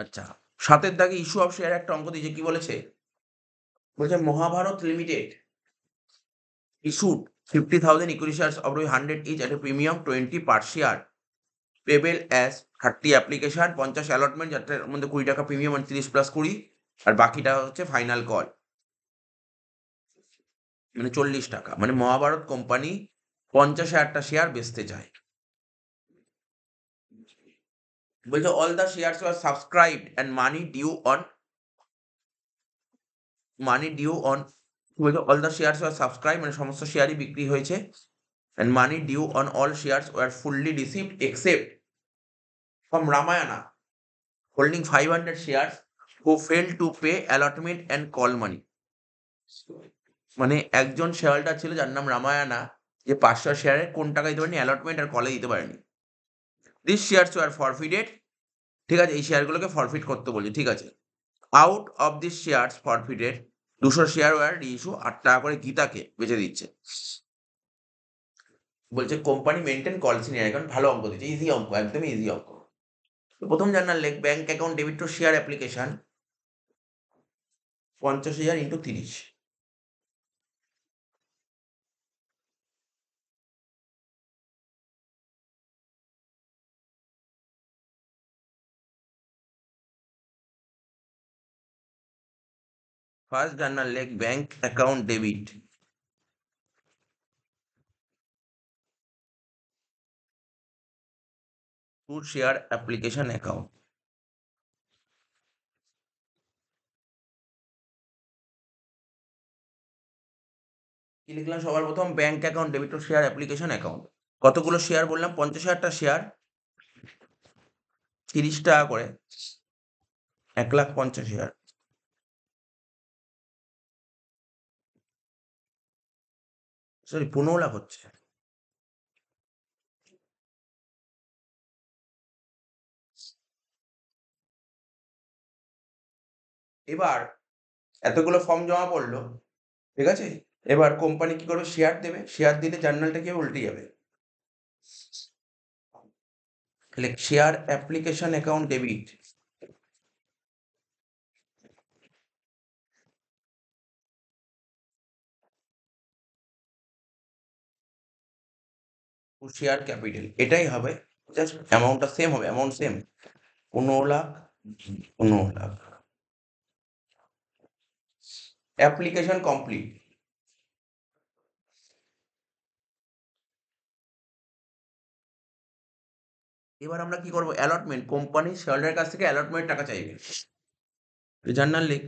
আচ্ছা, 7 এর দাগে ইস্যু অফ শেয়ার একটা অঙ্ক দিয়েছে, কি বলেছে? বলছে Mahabharata limited issued 50,000 equity shares of 100 each at a premium 20 per share payable as 30 application, 50 allotment, যার মধ্যে 20 টাকা প্রিমিয়াম, মানে 30 প্লাস 20, আর বাকিটা হচ্ছে ফাইনাল কল, মানে 40 টাকা। মানে মহাভারত কোম্পানি 50,000টা শেয়ার বেচতে চায়। বলছে all the shares were subscribed and money due on, বলছে all the shares were subscribe, মানে সমস্ত শেয়ারই বিক্রি হয়েছে, and money due on all shares were fully received except from Ramayana holding 500 shares who fail to pay allotment and call money. মানে একজন share holder ছিল যার নাম রামায়ণা, যে 500 শেয়ারের কোন টাকা দিতে পারেনি, অ্যালটমেন্ট আর কলে দিতে পারেনি। দিস শেয়ারস ওয়ার ফরফিটেড, ঠিক আছে, এই শেয়ারগুলোকে ফরফিট করতে বলছে, ঠিক আছে। Out of this shares forfeited 200 share were reissue, 8 টাকা করে গীতাকে বেচে দিচ্ছে। বলছে company maintain call senior account, ভালো অঙ্ক দিচ্ছে, ইজি অঙ্ক, একদমই ইজি অঙ্ক। তো প্রথম জার্নাল লেখ bank account debit to share application 50,000 into 30। First journal লেখ bank account debit to share application account. কি লিখলাম সবার প্রথম? Bank account debit to share application account. কতগুলো শেয়ার বললাম? 50,000টা শেয়ার, 30 টাকা করে, 1,50,000। সরি, 15 লাখ হচ্ছে। এবার এতগুলো ফর্ম জমা পড়লো, ঠিক আছে। এবার কোম্পানি কি করবে? শেয়ার দেবে, শেয়ার দিলে জার্নালটা কি উল্টে যাবে। Share application account debit to share capital, এটাই হবে। জাস্ট অ্যামাউন্টটা সেম হবে, amount same, 15 lakh, 15 lakh. Application complete. এবার আমরা কি করবো? অ্যালটমেন্ট, কোম্পানি শেয়ারহোল্ডারের কাছ থেকে অ্যালটমেন্ট টাকা চাইবে। জার্নাল লিখ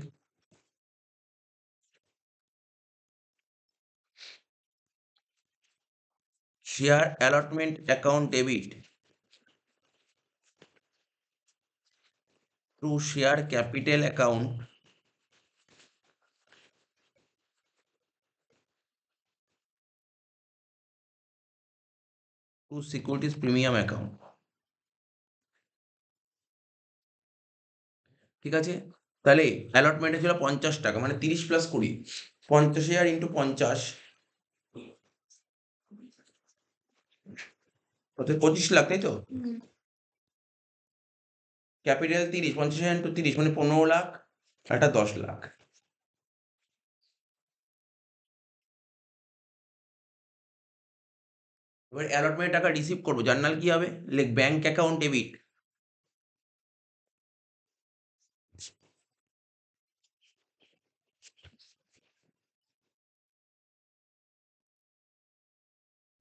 share allotment account debit to share capital account two securities premium account. ঠিক আছে, তাহলে অ্যালটমেন্টে ছিল 50 টাকা, মানে 30 প্লাস 20, 50,000 ইন্টু 50, অর্থাৎ 25 লাখ, তাই তো। ক্যাপিটাল 30, 50,000 ইন্টু 30 মানে 15 লাখ, আর এটা 10 লাখ। এবার অ্যালটমেন্ট টাকা রিসিভ করবো, জার্নাল কি হবে? লেখ ব্যাংক অ্যাকাউন্ট ডেবিট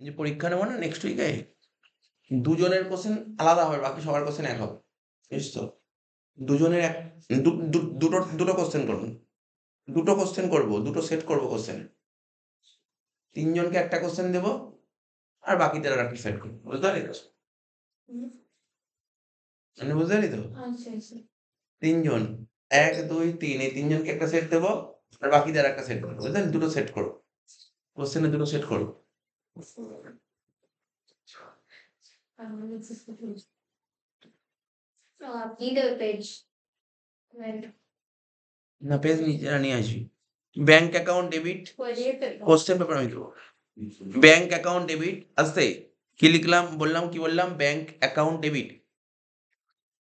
যে পরীক্ষা নেবো না নেক্সট উইকে, দুজনের কোশ্চেন আলাদা হবে, বাকি সবার কোশ্চেন এক হবে, বুঝছো তো? দুজনের এক, দুটো দুটো কোশ্চেন করবো, দুটো কোশ্চেন করবো, দুটো সেট করবো কোশ্চেন। 3 জনকে একটা কোশ্চেন দেবো, আর বাকিদের আর একটা সেট করবো, বুঝতে পারলি তো? মানে বুঝতে পারলি তো? 3 জন, 1, 2, 3, এই 3 জনকে একটা সেট দেবো, আর বাকিদের আর একটা সেট করবো, বুঝলেন? দুটো সেট করবো, কোশ্চেনে দুটো সেট করবো। Need a page. Right. না, পেজ নিজেরা নিয়ে আসবি। Bank account debit, question paper আমি দেবো। ব্যাংক অ্যাকাউন্ট ডেবিট, আসতে কি লিখলাম বললাম, কি বললাম? ব্যাংক অ্যাকাউন্ট ডেবিট,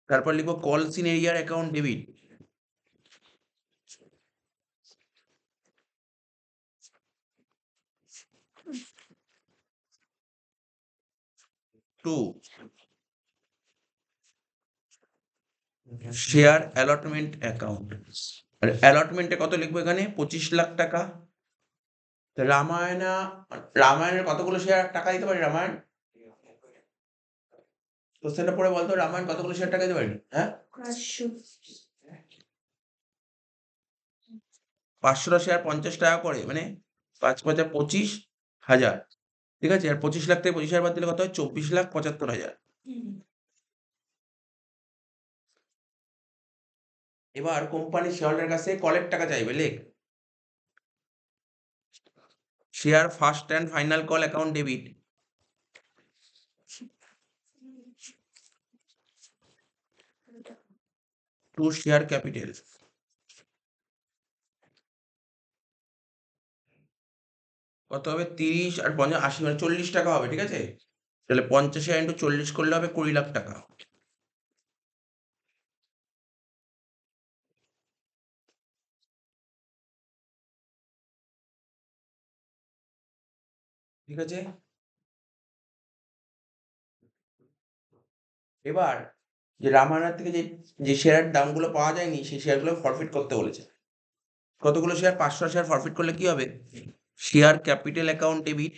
তারপর লিখবো calls in arrear account debit to share allotment account. আর অ্যালটমেন্টে কত লিখবো এখানে? 25 লাখ টাকা। রামায়ণের কতগুলো শেয়ার টাকা দিতে পারি? রামায়ণ কোশ্চেনটা পড়ে বলতো, রামায়ণ কতগুলো শেয়ার টাকা দিতে পারি? হ্যাঁ, 500টা শেয়ার 50 টাকা করে, মানে 5 5 25,000। ঠিক আছে, আর 25 লাখ থেকে 25,000 বাদ দিলে কত হয়? 24,75,000। এবার কোম্পানির শেয়ার হোল্ডারের কাছে কলের টাকা চাইবে, লেখ। Share first and final call account debit to share capital. কত হবে? 30 আর 50 80, মানে 40 টাকা হবে, ঠিক আছে? তাহলে 50,000 ইন্টু 40 করলে হবে 20 লাখ টাকা। ঠিক আছে, এবার যে রামায়ণের থেকে যে শেয়ারের দামগুলো পাওয়া যায়নি, সেই শেয়ারগুলো ফরফিট করতে বলেছে। কতগুলো শেয়ার? 500 শেয়ার ফরফিট করলে কি হবে? Share capital account debit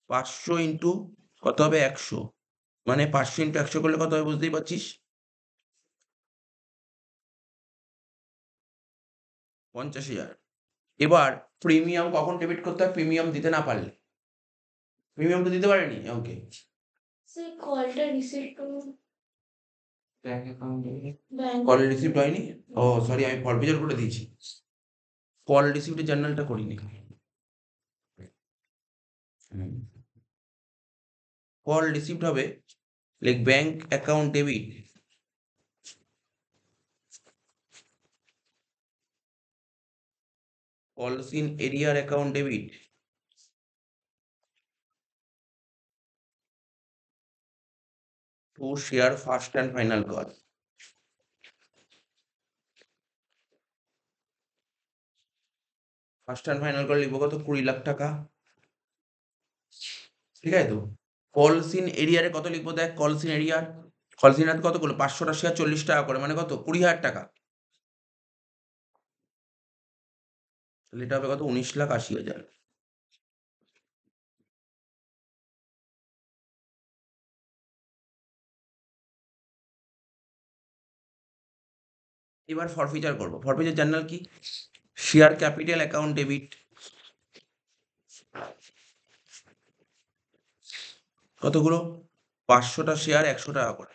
500 into কত হবে? 100, মানে 500 ইন্টু 100 করলে কত হবে বুঝতেই পারছিস? 50,000। এবার প্রিমিয়াম কখন ডেবিট করতে হয়? প্রিমিয়াম দিতে না পারলে। প্রিমিয়াম তো দিতে পারেনি, ওকে। Sir, callটা receive করুন। Bank account Bank call received হয়নি? ও সরি, আমি ফরফিচার করে দিয়েছি। কল রিসিভড জার্নালটা করিনি। কল রিসিভড হবে, লাইক ব্যাংক অ্যাকাউন্ট ডেবিট কলস ইন এরিয়ার account debit to share first and final call. First and final call লিখবো কত? 20 লাখ টাকা। ঠিক আছে তো? কলস ইন এরিয়ারে কত লিখবো? দেখ, কলস ইন এরিয়ার, কলস ইন কত করলো? 500টা শেয়ার 40 টাকা করে, মানে কত? 20,000 টাকা। তাহলে এটা হবে কত? 19,80,000। এবার ফরফিচার করবো। ফরফিচার জার্নাল কি? শেয়ার ক্যাপিটাল অ্যাকাউন্ট ডেবিট কতগুলো? 500টা শেয়ার 100 টাকা করে,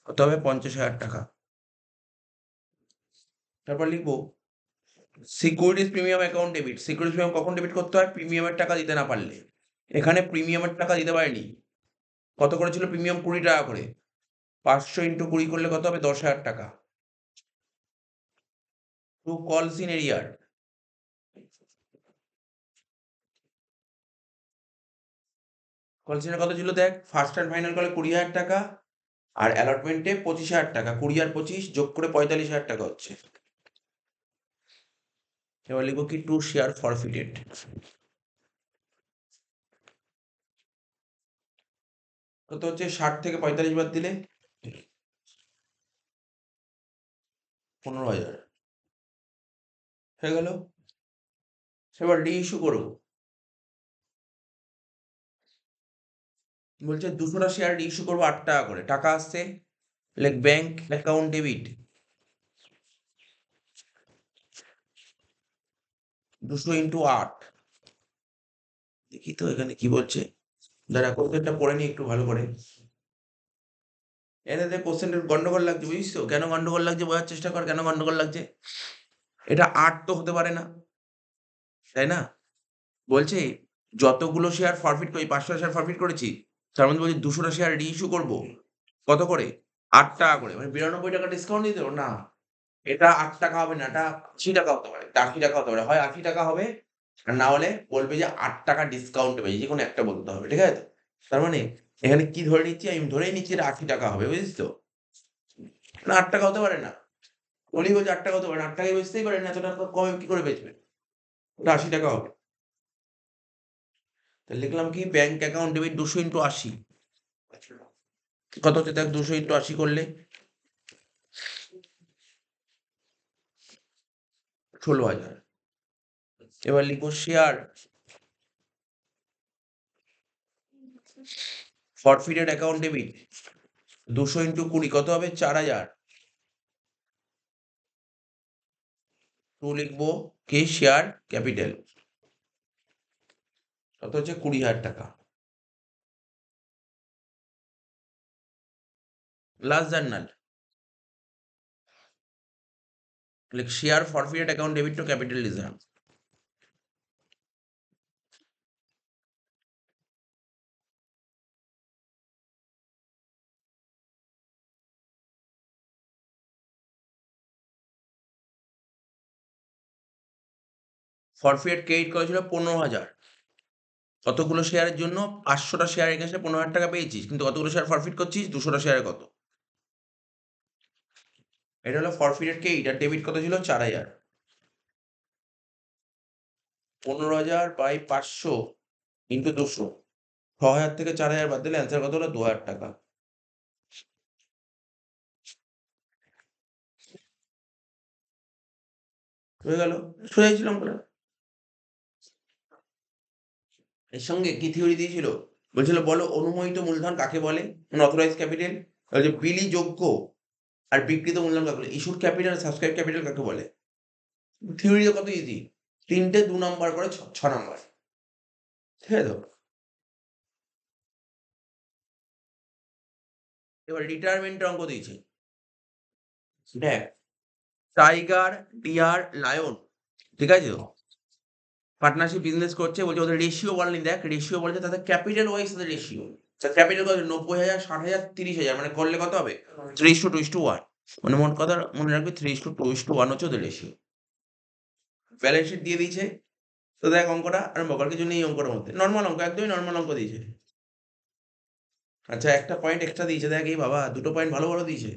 কত হবে? 50,000 টাকা। তারপর লিখবো securities premium account debit. Securities premium কখন ডেবিট করতে হয়? প্রিমিয়ামের টাকা দিতে না পারলে। এখানে প্রিমিয়ামের টাকা দিতে পারেনি। কত করেছিল প্রিমিয়াম? 20 টাকা করে। 500 ইন্টু 20 করলে কত হবে? 10,000 টাকা। টু কলস ইন এরিয়ার কলস ইনের কত ছিল? দেখ, ফার্স্ট অ্যান্ড ফাইনাল কলে 20,000 টাকা, আর অ্যালটমেন্টে 25,000 টাকা। 20 আর 25 যোগ করে 45,000 টাকা হচ্ছে। এবার লিখবো কি? To share ফরফিটেড। কত হচ্ছে? 60 থেকে 45 বাদ দিলে 15,000 হয়ে গেল। এবার রি-ইস্যু করবো। বলছে 200টা শেয়ার রি-ইস্যু করবো 8 টাকা করে। টাকা আসছে, like bank account debit 200 into 8। দেখি তো এখানে কি বলছে। দাঁড়া, কোশ্চেনটা পড়ে নি একটু ভালো করে। এনে দেখ, কোশ্চেনটার গন্ডগোল লাগছে, বুঝিস তো? কেন গন্ডগোল লাগছে বোঝার চেষ্টা কর, কেন গন্ডগোল লাগছে। এটা 8 তো হতে পারে না, তাই না? বলছে যতগুলো শেয়ার ফরফিট করি, 500 শেয়ার ফরফিট করেছি, তার মধ্যে বলছে 200টা শেয়ার রি-ইস্যু করবো। কত করে? 8 টাকা করে, মানে 92 টাকা ডিসকাউন্ট দিয়ে দেবো? না, এটা 8 টাকা হবে না, এটা 80 টাকা হতে পারে, 80 টাকা হতে পারে। হয় 80 টাকা হবে, আর না হলে বলবে যে 8 টাকা ডিসকাউন্ট পেয়েছি, যেকোনো একটা বলতে হবে, ঠিক আছে তো? তার মানে এখানে কি ধরে নিচ্ছি? আমি ধরেই নিচ্ছি এটা 80 টাকা হবে, বুঝিস তো? না, 8 টাকা হতে পারে না। বলেই বলছে 8 টাকা হতে পারে না, 8 টাকায় বেচতেই পারে না, এত টাকা কমে কি করে বেচবে? ওটা 80 টাকা হবে। তাহলে লিখলাম কি? ব্যাংক অ্যাকাউন্ট ডেবিট 200 ইন্টু 80 কত হচ্ছে দেখ, 200 × 80 করলে 16,000। এবার লিখবো শেয়ার ফরফিটেড অ্যাকাউন্ট ডেবিট 200 × 20 কত হবে? 4,000। তো লিখবো কে শেয়ার ক্যাপিটাল কত হচ্ছে? 20,000 টাকা। লাস্ট জার্নাল লিখ share forfeited account debit to capital reserve. ফরফিটেড credit করেছিল 15,000। কতগুলো শেয়ারের জন্য? 500টা শেয়ার এগেন্সটে 15,000 টাকা পেয়েছিস, কিন্তু কতগুলো শেয়ার ফরফিট করছিস? 200টা শেয়ারে কত? এটা হলো ফরফিটেড ক্রেডিট। আর ডেবিট কত ছিল? 4,000। 15,000 বাই 500 ইন্টু 200, 6,000 থেকে 4,000 বাদ দিলে অ্যান্সার কত হলো? 2,000 টাকা। হয়ে গেল, সোজাই ছিল অঙ্কটা। এর সঙ্গে কি থিওরি দিয়েছিল? বলছিল বলো অনুমোদিত মূলধন কাকে বলে, মানে অথরাইজ ক্যাপিটাল। যে বিলিযোগ্য আর বিকৃত মূলধন কাকে বলে, ইস্যুড ক্যাপিটাল, সাবস্ক্রাইব ক্যাপিটাল কাকে বলে। থিওরি কত ইজি, 3টে 2 নাম্বার করে 6 নাম্বার, ঠিক আছে তো? এবার রিটায়ারমেন্টের অঙ্ক দিয়েছে। দেখ টাইগার, ডিয়ার, লায়ন, ঠিক আছে তো? পার্টনারশিপ বিজনেস করছে, বলছে ওদের রেশিও বলেনি। দেখ রেশিও বলেছে, তাদের ক্যাপিটাল ওয়াইজ তাদের রেশিও। ক্যাপিটাল কত? 90,000, 60,000, 30,000, মানে করলে কত হবে? 3:2:1। মানে মোট কথা মনে রাখবি 3:2:1 হচ্ছে ওদের রেশিও। ব্যালেন্স শিট দিয়ে দিয়েছে। তো দেখ অঙ্কটা আরম্ভ কর, কিছু নেই অঙ্কটার মধ্যে, নর্মাল অঙ্ক, একদমই নর্মাল অঙ্ক দিয়েছে। আচ্ছা একটা পয়েন্ট এক্সট্রা দিয়েছে, দেখ এই বাবা 2টো পয়েন্ট ভালো ভালো দিয়েছে।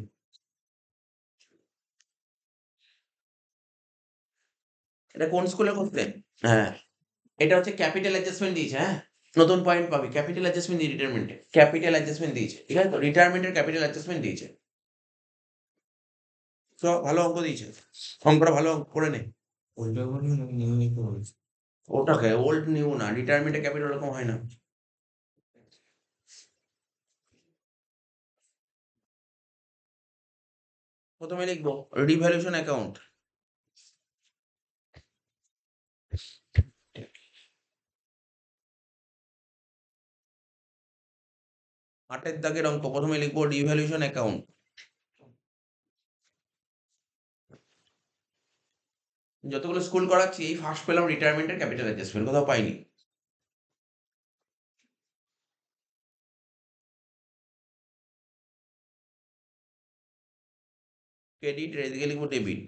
এটা কোন স্কুলে করতেন? হ্যাঁ, এটা হচ্ছে ক্যাপিটাল অ্যাডজাস্টমেন্ট দিয়েছে। হ্যাঁ, নতুন পয়েন্ট পাবি। ক্যাপিটাল অ্যাডজাস্টমেন্ট দিয়ে রিটায়ারমেন্টে ক্যাপিটাল অ্যাডজাস্টমেন্ট দিয়েছে, ঠিক আছে তো? রিটায়ারমেন্টের ক্যাপিটাল অ্যাডজাস্টমেন্ট দিয়েছে। তো ভালো অঙ্ক দিয়েছে, অঙ্কটা ভালো করে নে। ওইটা বলি না নিউ নিতে বলছি। ওটাকে ওল্ড নিউ না, রিটায়ারমেন্টে ক্যাপিটাল ওরকম হয় না। প্রথমে লিখবো রিভ্যালুয়েশন অ্যাকাউন্ট। আটের দাগের অঙ্ক, প্রথমে লিখবো রিভ্যালুয়েশন অ্যাকাউন্ট। যতগুলো স্কুল করাচ্ছি এই ফার্স্ট পেলাম রিটায়ারমেন্টের ক্যাপিটাল অ্যাডজাস্টমেন্ট, কোথাও পাইনি। ক্রেডিট, এদিকে লিখবো ডেবিট।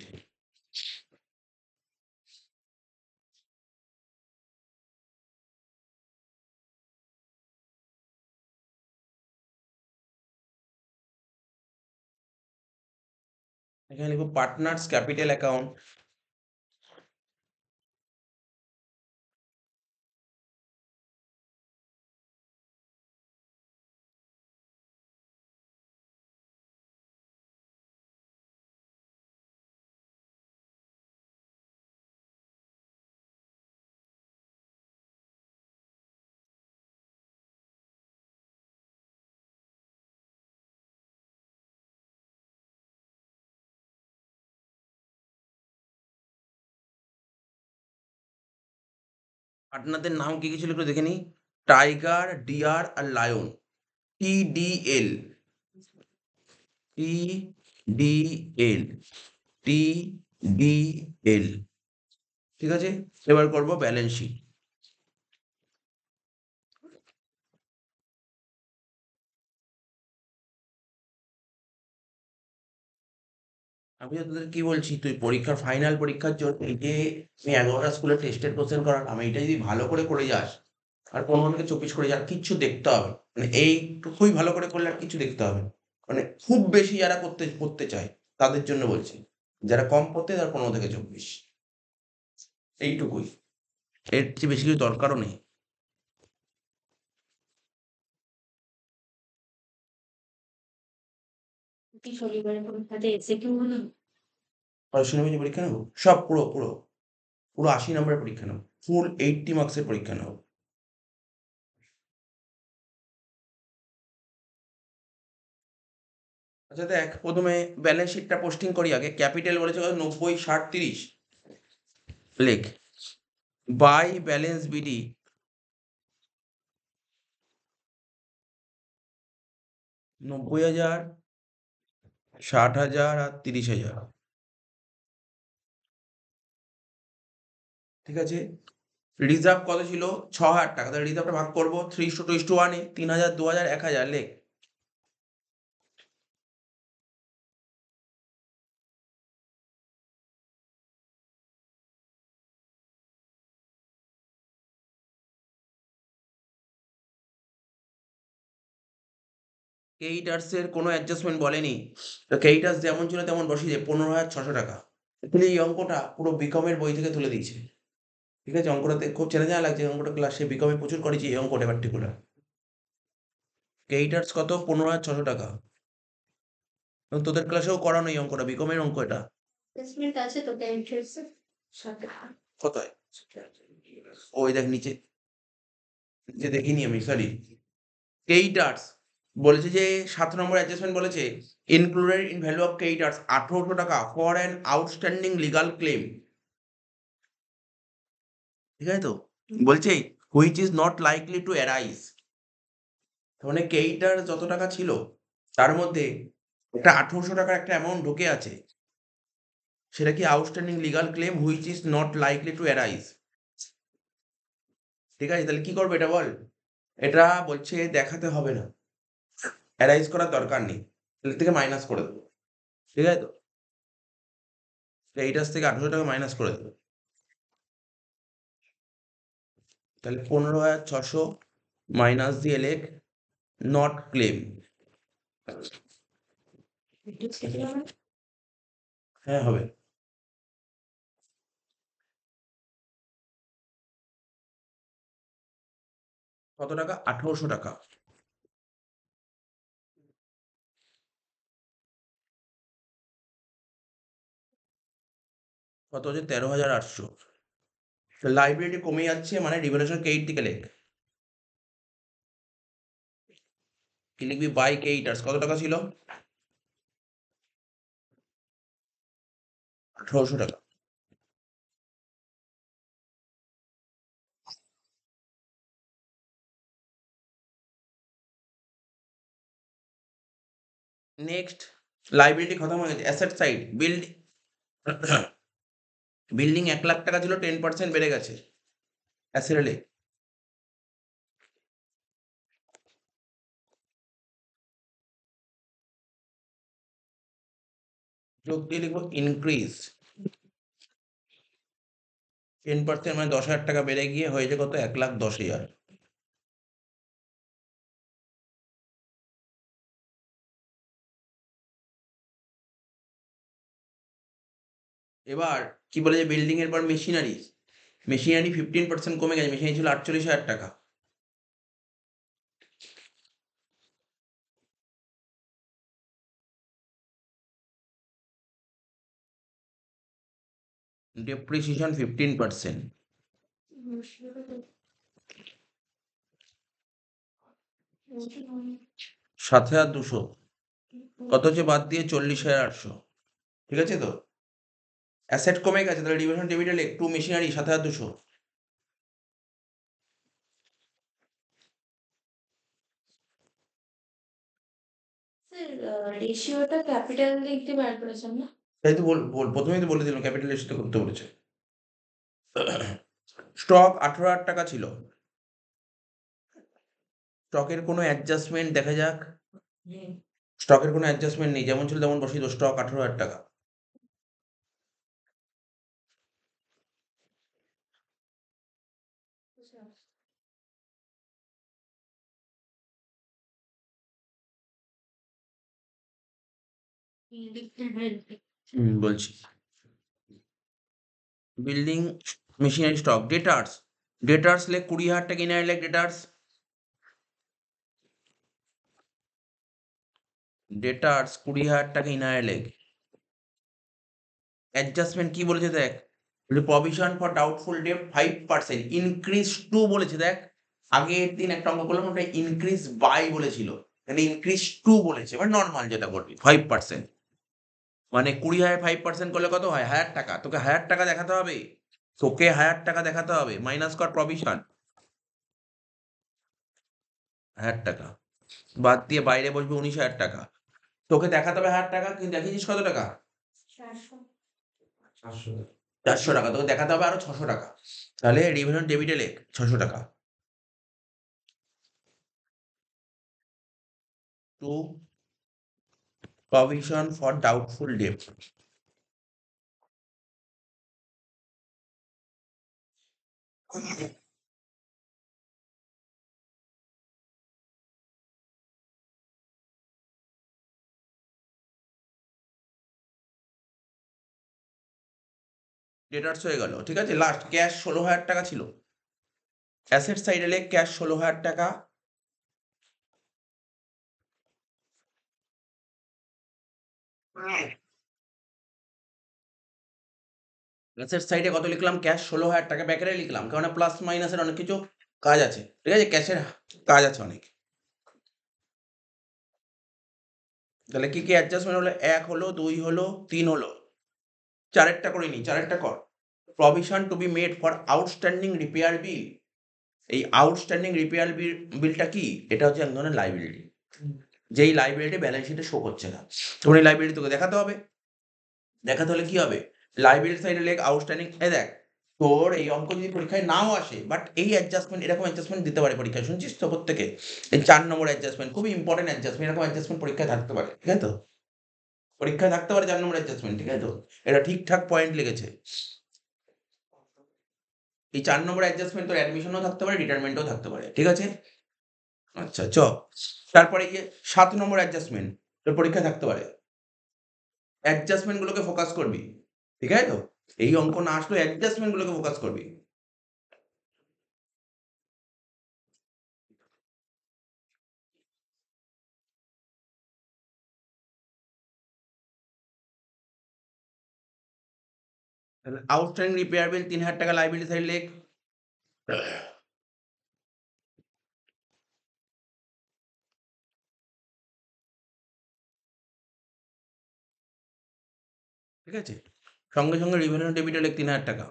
এখানে লিখবো পার্টনার্স ক্যাপিটাল অ্যাকাউন্ট। পার্টনারদের নাম কি কি ছিল একটু দেখে নিই। টাইগার, ডিয়ার আর লায়ন। TDL, TDL, TDL, ঠিক আছে? এবার করবো ব্যালেন্স শিট। আমি তো তোদের কি বলছি, তুই পরীক্ষার ফাইনাল পরীক্ষার জন্য এই যে আমি 11টা স্কুলে টেস্টের কোশ্চেন করালাম, এইটা যদি ভালো করে করে যাস আর 15 থেকে 24 করে যাস, আর কিচ্ছু দেখতে হবে না। মানে এইটুকুই ভালো করে করলে আর কিছু দেখতে হবে না। মানে খুব বেশি যারা পড়তে চায় তাদের জন্য বলছি। যারা কম পড়তে তারা 15 থেকে 24, এইটুকুই। এর চেয়ে বেশি কিছু দরকারও নেই। প্রতি শনিবারে পরীক্ষাতে এসএকিউ হলো। পড়াশোনা নিয়ে পরীক্ষা নেবো সব পুরো পুরো পুরো 80 নম্বরের পরীক্ষা নেবো ফুল 80 মার্কসের পরীক্ষা নেবো আচ্ছা দেখ প্রথমে ব্যালেন্স শিটটা পোস্টিং করি আগে ক্যাপিটাল বলেছে কত 90 60 30 লেখ বাই ব্যালেন্স বিডি 90,000 60,000 আর 30,000 ঠিক আছে রিজার্ভ কত ছিল 6,000 টাকা তাহলে রিজার্ভটা ভাগ করবো 3:2:1 এ 3,000 2,000 1,000 লেখ ক্রেডিটার্সের কোনো অ্যাডজাস্টমেন্ট বলেনি তো ক্রেডিটার্স যেমন ছিল তেমন বসিয়ে দিয়ে 15,600 টাকা অ্যাকচুয়ালি এই অঙ্কটা পুরো বিকমের বই থেকে তুলে দিয়েছে ঠিক আছে অঙ্কটাতে খুব চেনা জানা লাগছে অঙ্কটা ক্লাসে বিকমে প্রচুর করেছি এই অঙ্কটা পার্টিকুলার ক্রেডিটার্স কত 15,600 টাকা এবং তোদের ক্লাসেও করানো এই অঙ্কটা বিকমের অঙ্ক এটা অ্যাসেসমেন্ট আছে তো ক্যারেক্টার্স সাথে। কোথায় ওই দেখ নিচে নিচে দেখিনি আমি সরি ক্রেডিটার্স বলেছে যে 7 নম্বর অ্যাডজাস্টমেন্ট বলেছে included in value of creditors 1800 টাকা for an outstanding legal claim ঠিক আছে তো বলছে which is not likely to arise মানে ক্রেডিটার যত টাকা ছিল তার মধ্যে একটা 1800 টাকার একটা অ্যামাউন্ট ঢুকে আছে সেটা কি outstanding legal claim which is not likely to arise ঠিক আছে তাহলে কি করবে এটা বল এটা বলছে দেখাতে হবে না অ্যারাইজ করার দরকার নেই তাহলে থেকে মাইনাস করে দেবো ঠিক আছে তো ক্রেডিটার্স থেকে 1800 টাকা মাইনাস করে দেবো তাহলে 15,600 মাইনাস দিয়ে লেখ নট ক্লেম হ্যাঁ হবে কত টাকা 1800 টাকা কত হচ্ছে 13,800 লাইব্রেরি কমে যাচ্ছে মানে রিভ্যালুয়েশন ক্রেডিট থেকে লেখ কি লিখবি বাই ক্রেডিটার্স কত টাকা ছিল 1800 টাকা নেক্সট লাইবিলিটি খতম হয়ে গেছে অ্যাসেট সাইড বিল্ডিং 1 লাখ টাকা ছিল 10% বেড়ে গেছে অ্যাসেট লেখ যোগ দিয়ে লিখবো ইনক্রিজ 10% মানে 10,000 টাকা বেড়ে গিয়ে হয়েছে কত 1,10,000 এবার কি বলে যে বিল্ডিং এর পর মেশিনারি 15% কমে গেছে মেশিনারি ছিল 48,000 টাকা ডেপ্রিসিয়েশন 15% 7,200 কত হচ্ছে বাদ দিয়ে 40,800 ঠিক আছে তো অ্যাসেট কমে গেছে তাহলে ডিভিশন টেবিলে একটু মেশিনারি 7,200 স্যার রেশিওটা ক্যাপিটাল লিখতে বার করেছেন না? তাই তো প্রথমেই তো বলে দিলাম ক্যাপিটাল রেশিওতে করতে বলেছে স্টক 18,000 টাকা ছিল স্টকের কোনো অ্যাডজাস্টমেন্ট দেখা যাক স্টকের কোনো অ্যাডজাস্টমেন্ট নেই যেমন ছিল তেমন বসিয়ে স্টক 18,000 টাকা বলছি বিল্ডিং মেশিনারি স্টক ডেটার্স লেখ 20,000 টাকা ইনার লেখ ডেটার্স ডেটার্স 20,000 টাকা ইনার লেগ। অ্যাডজাস্টমেন্ট কি বলেছে দেখ, provision for doubtful debt 5% increase to বলেছে দেখ, আগের দিন একটা অঙ্ক করলাম ওটা ইনক্রিজ বাই বলেছিল, মানে ইনক্রিজ টু বলেছে, মানে নর্মাল যেটা করবি 5%, মানে 20,000 5% করলে কত হয় 1,000 টাকা, তোকে 1,000 টাকা দেখাতে হবে, তোকে 1,000 টাকা দেখাতে হবে, মাইনাস কর প্রভিশন 1,000 টাকা, বাদ দিয়ে বাইরে বসবে 19,000 টাকা, তোকে দেখাতে হবে 1,000 টাকা, কিন্তু দেখিয়েছিস কত টাকা 400। 400 টাকা, তোকে দেখাতে হবে আরো 600 টাকা, তাহলে রিভিশন ডেবিটে লেখ 600 টাকা to provision for doubtful debt. Debtors হয়ে গেল, ঠিক আছে। লাস্ট ক্যাশ 16,000 টাকা ছিল, অ্যাসেট সাইডে লেখ ক্যাশ 16,000 টাকা, অ্যাসেট সাইডে কত লিখলাম ক্যাশ 16,000 টাকা, ব্যাকেটে লিখলাম কারণ প্লাস মাইনাসের অনেক কিছু কাজ আছে, ঠিক আছে, ক্যাশের কাজ আছে অনেক। তাহলে কি কি অ্যাডজাস্টমেন্ট হলো, 1 হলো, 2 হলো, 3 হলো, 4টা করে নি, 4টা কর। Provision to be made for outstanding repair bill, এই আউটস্ট্যান্ডিং রিপেয়ার বিলটা কি, এটা হচ্ছে এক ধরনের লাইবিলিটি, যেই লাইবিলিটি ব্যালেন্স শিটে শো করছে না, তখন এই লাইবিলিটি তোকে দেখাতে হবে, দেখাতে হলে কি হবে, লাইবিলিটি সাইডে লেখ আউটস্ট্যান্ডিং, দেখ তোর এই অঙ্ক যদি পরীক্ষায় নাও আসে, বাট এই অ্যাডজাস্টমেন্ট, এরকম অ্যাডজাস্টমেন্ট দিতে পারে পরীক্ষায়, শুনছিস তো প্রত্যেকে, এই 4 নম্বর অ্যাডজাস্টমেন্ট খুবই ইম্পর্টেন্ট অ্যাডজাস্টমেন্ট, এরকম অ্যাডজাস্টমেন্ট পরীক্ষায় থাকতে পারে, ঠিক আছে তো, পরীক্ষায় থাকতে পারে 4 নম্বর অ্যাডজাস্টমেন্ট, ঠিক আছে তো, এটা ঠিকঠাক পয়েন্ট লেগেছে, এই 4 নম্বর অ্যাডজাস্টমেন্ট তোর অ্যাডমিশনও থাকতে পারে, রিটায়ারমেন্টও থাকতে পারে, ঠিক আছে। আচ্ছা তারপরে 7 নম্বর অ্যাডজাস্টমেন্ট তোর পরীক্ষায় থাকতে পারে, অ্যাডজাস্টমেন্ট গুলোকে ফোকাস করবি, ঠিক আছে তো, এই অঙ্ক না আসলেও অ্যাডজাস্টমেন্ট গুলোকে ফোকাস করবি। তাহলে আউটস্ট্যান্ডিং রিপেয়ার বিল 3,000 টাকা লাইবিলিটি সাইড লেখ, ঠিক আছে, সঙ্গে সঙ্গে রিভিনিউ ডেবিটে লেখ 3,000 টাকা,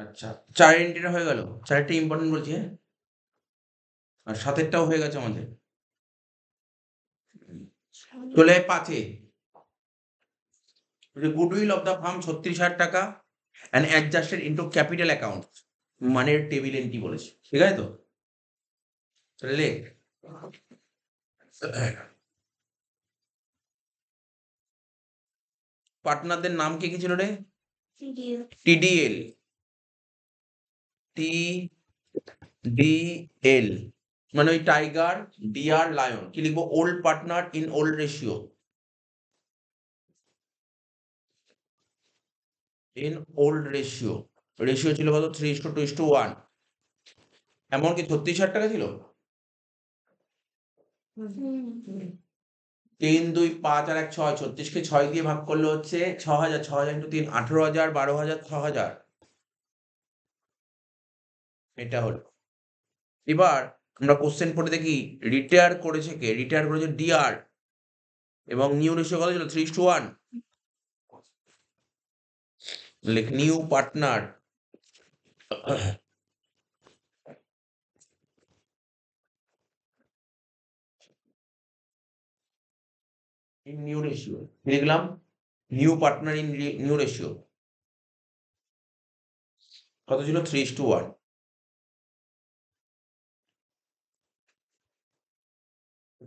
আচ্ছা 4 এন্ট্রিটা হয়ে গেল, 4টা ইম্পর্টেন্ট বলছি, হ্যাঁ, আর 7এরটাও হয়ে গেছে আমাদের, চলে 5-এ, গুডউইল অফ দ্য ফার্ম 36,000 টাকা and adjusted into capital account, মানের টেবিল এন্ট্রি বলেছে, ঠিক আছে তো, তাহলে লেখ পার্টনারদের নাম কি কি ছিল রে, TDL। টিডিএল, টিডিএল মানে ওই টাইগার ডিয়ার লায়ন, কি লিখবো, old partner in old ratio, in old ratio, ratio ছিল কত 3:2:1, এমনকি 36,000 টাকা ছিল, 3, 2, 5 আর 1, 6, 36কে 6 দিয়ে ভাগ করলে হচ্ছে 6,000, 6,000 ইন্টু 3 18,000, 12,000, 6,000, এটা হলো। এবার আমরা কোশ্চেন পড়ে দেখি রিটায়ার করেছে কে, রিটায়ার করেছে ডিআর, এবং নিউ রেশিও কত ছিল 3:1, লেখ new partner in new ratio, লিখলাম new partner in new ratio কত ছিল 3:1,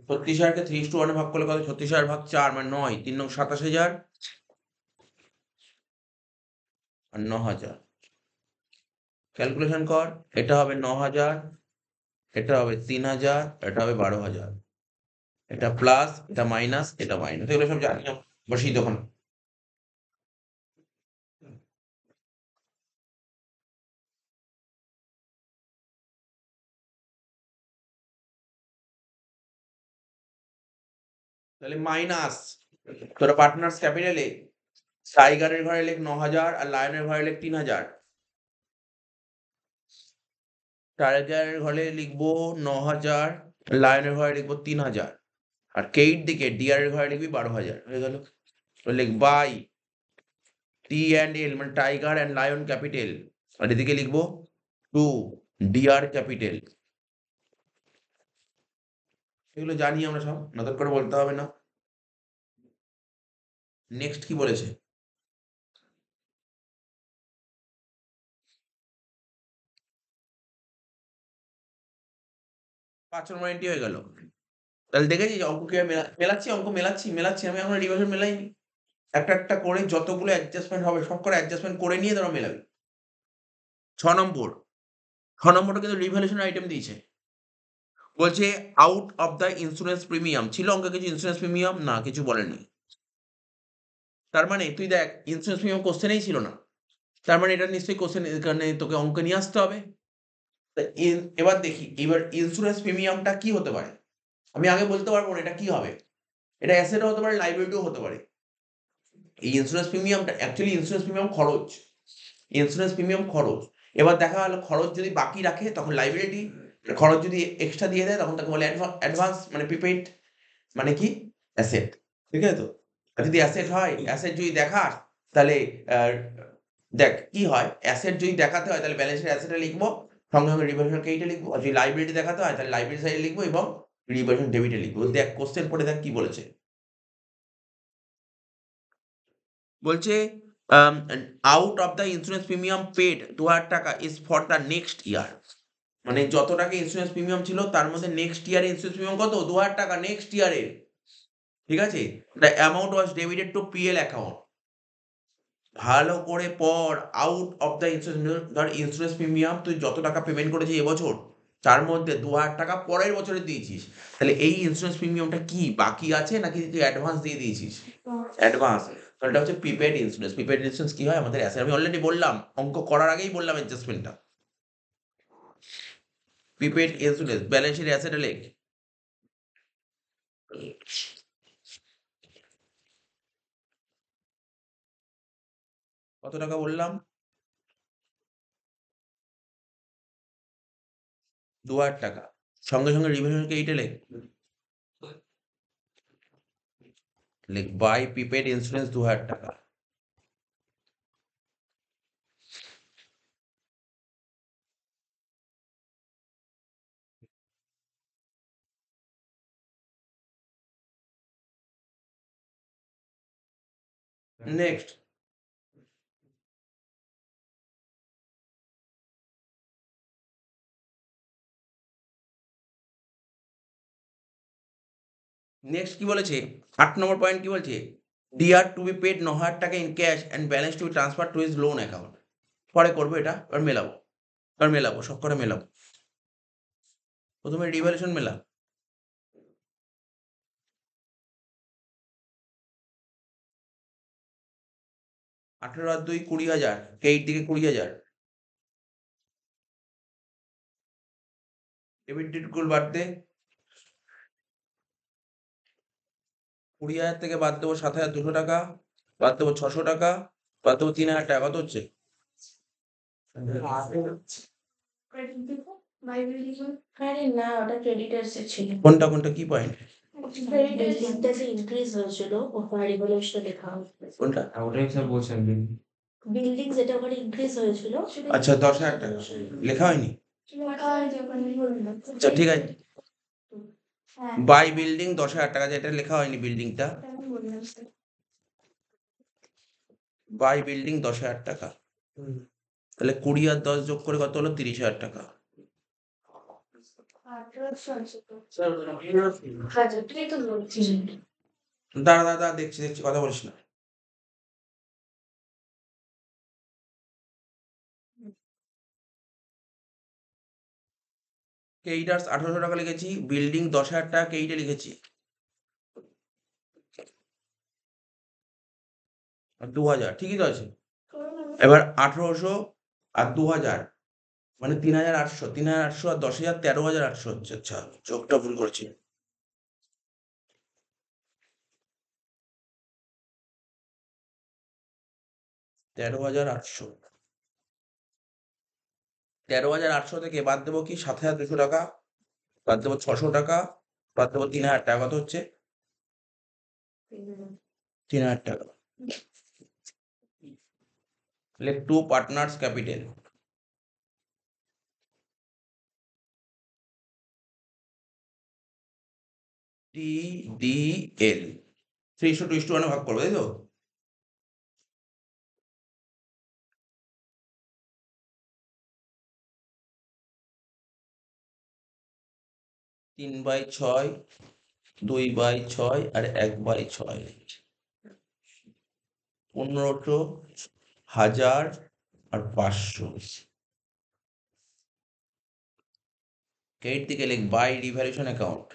36,000কে 3:1 ভাগ করলে কত, 36,000 ভাগ 4 মানে 9, 3 9 27,000 আর 9,000, ক্যালকুলেশন কর, এটা হবে 9,000, এটা হবে 3,000, এটা হবে 12,000, এটা প্লাস, এটা মাইনাস, এটা মাইনাস, এগুলো সব জানি না, বসিয়ে তখন। তাহলে মাইনাস, তোরা পার্টনার্স ক্যাপিটালে টাইগারের ঘরে লেখ 9,000 আর লায়নের ঘরে লেখ 3,000। টাইগারের ঘরে লিখবো 9,000, লায়নের ঘরে লিখবো 3,000, আর কেইট দিকে ডিয়ারের ঘরে লিখবি 12,000, হয়ে গেল। তো লিখ বাই টি অ্যান্ড এল মানে টাইগার অ্যান্ড লায়ন ক্যাপিটাল, আর এদিকে লিখবো টু ডিয়ার ক্যাপিটাল। এগুলো জানি আমরা সব, নতুন করে বলতে হবে না। নেক্সট কি বলেছে? 5 নম্বর এন্ট্রি হয়ে গেল। তাহলে দেখেছিস অঙ্ক কি মেলাচ্ছি, অঙ্ক মেলাচ্ছি, আমি এখন রিভার্সন মেলাইনি। একটা একটা করে যতগুলো অ্যাডজাস্টমেন্ট হবে সব করে অ্যাডজাস্টমেন্ট করে নিয়ে তোরা মেলাবি। 6 নম্বর, 6 নম্বরটা কিন্তু রিভ্যালুয়েশন আইটেম দিয়েছে। বলছে out of the insurance premium, ছিল অঙ্কে কিছু ইন্স্যুরেন্স প্রিমিয়াম? না, কিছু বলেনি। তার মানে তুই দেখ ইন্স্যুরেন্স প্রিমিয়াম কোশ্চেনেই ছিল না, তার মানে এটা নিশ্চয়ই কোশ্চেন এখানে তোকে অঙ্কে নিয়ে আসতে হবে। তা এবার দেখি এবার ইন্স্যুরেন্স প্রিমিয়ামটা কি হতে পারে। আমি আগে বলতে পারবো না এটা কি হবে। এটা অ্যাসেটও হতে পারে, লাইবিলিটিও হতে পারে। এই ইন্স্যুরেন্স প্রিমিয়ামটা অ্যাকচুয়ালি ইন্স্যুরেন্স প্রিমিয়াম খরচ, ইন্স্যুরেন্স প্রিমিয়াম খরচ। এবার দেখা গেল খরচ যদি বাকি রাখে তখন লাইবিলিটি, খরচ যদি এক্সট্রা দিয়ে দেয় তখন তাকে বলে অ্যাডভান্স মানে প্রিপেইড, মানে কি অ্যাসেট, ঠিক আছে তো। আর যদি অ্যাসেট হয়, অ্যাসেট যদি দেখাস তাহলে দেখ কি হয়, অ্যাসেট যদি দেখাতে হয় তাহলে ব্যালেন্স শিটে অ্যাসেটে লিখবো, সঙ্গে সঙ্গে রিভার্সন ক্রেডিটে লিখবো, আর যদি লাইবিলিটি দেখাতে হয় তাহলে লাইবিলিটি সাইডে লিখবো এবং রিভার্সন ডেবিটে লিখবো। দেখ কোশ্চেন পড়ে দেখ কি বলেছে। বলছে out of the insurance premium paid 2,000 টাকা is for the next year. মানে যত টাকা ইন্স্যুরেন্স প্রিমিয়াম ছিল তার মধ্যে নেক্সট ইয়ারে ইন্স্যুরেন্স প্রিমিয়াম কত? 2,000 টাকা নেক্সট ইয়ারে, ঠিক আছে। The amount was debited two PL account. ভালো করে পড়, আউট অফ দ্য ইন্স্যুরেন্স, ধর ইন্স্যুরেন্স প্রিমিয়াম তুই যত টাকা পেমেন্ট করেছিস এবছর তার মধ্যে 2,000 টাকা পরের বছরে দিয়েছিস, তাহলে এই ইন্স্যুরেন্স প্রিমিয়ামটা কি বাকি আছে নাকি তুই অ্যাডভান্স দিয়ে দিয়েছিস? অ্যাডভান্স। তো এটা হচ্ছে প্রিপেড ইন্স্যুরেন্স। প্রিপেড ইন্স্যুরেন্স কি হয় আমাদের অ্যাসেট, আমি অলরেডি বললাম অঙ্ক করার আগেই বললাম অ্যাডজাস্টমেন্টটা। প্রিপেড ইন্স্যুরেন্স ব্যালেন্স শিট অ্যাসেটে লেখ। কত টাকা বললাম? 2,000 টাকা, সঙ্গে সঙ্গে রিভিশন ক্রেডিটে লেখ, লেখ বাই প্রিপেড ইন্স্যুরেন্স 2,000 টাকা। নেক্সট, নেক্সট কি বলেছে? 8 নম্বর পয়েন্ট কি বলছে? ডিআর টু বি পেড 9,000 টাকা in cash and balance to be transfer to his loan account. পরে করবো এটা, এবার মেলাবো, এবার মেলাবো, সব করে মেলাবো। প্রথমে রিভ্যালুয়েশন মেলা। আঠেরো আর 2 20,000, ক্রেডিট দিকে 20,000, ডেবিট গুলো বাদ দে। 20,000 থেকে বাদ দেবো 7,200 টাকা, বাদ দেবো 600 টাকা, বাদ দেবো 3,000 টাকা, কত হচ্ছে? আরে না, ওটা ক্রেডিটার্সে ছিল। কোনটা কোনটা কি পয়েন্ট? বিল্ডিংটা যে ইনক্রিজ হয়েছিল ওখানে রিভ্যালুয়েশনে লেখা হয়েছে। কোনটা? ওটাই স্যার বলছেন বিল। বিল্ডিং যেটা ওখানে ইনক্রিজ হয়েছিল আচ্ছা 10,000 টাকা লেখা হয়নি? আচ্ছা ঠিক আছে, বাই বিল্ডিং 10,000 টাকা, যেটা লেখা হয়নি বিল্ডিংটা, বাই বিল্ডিং 10,000 টাকা, তাহলে 20 আর 10 যোগ করে কত হলো? 30,000 টাকা। দাঁড়া দাঁড়া দাঁড়া, দেখছি দেখছি, কথা বলিস না। ক্রেডিটার্স 1800 টাকা লিখেছি, বিল্ডিং 10,000 টাকা ক্রেডিটে লিখেছি। আর 2000 ঠিকই তো আছে। এবার 1800 আর 2000 মানে 3800, 3800 আর 10,000 13,800 হচ্ছে। আচ্ছা, যোগটা ভুল করেছি। 13,800, 13,800 থেকে বাদ দেবো কি 7,200 টাকা, বাদ দেবো 600 টাকা, বাদ দেবো 3,000 টাকা। কত হচ্ছে? 3,000 টাকা। তাহলে টু পার্টনার্স ক্যাপিটাল TDL 3:2:1 ভাগ করবো, তাই তো? তিন বাই ছয়, 2/6 আর 1/6, 1500, 1000 আর 500। ক্রেডিট দিকে লিখ বাই রিভ্যালুয়েশন অ্যাকাউন্ট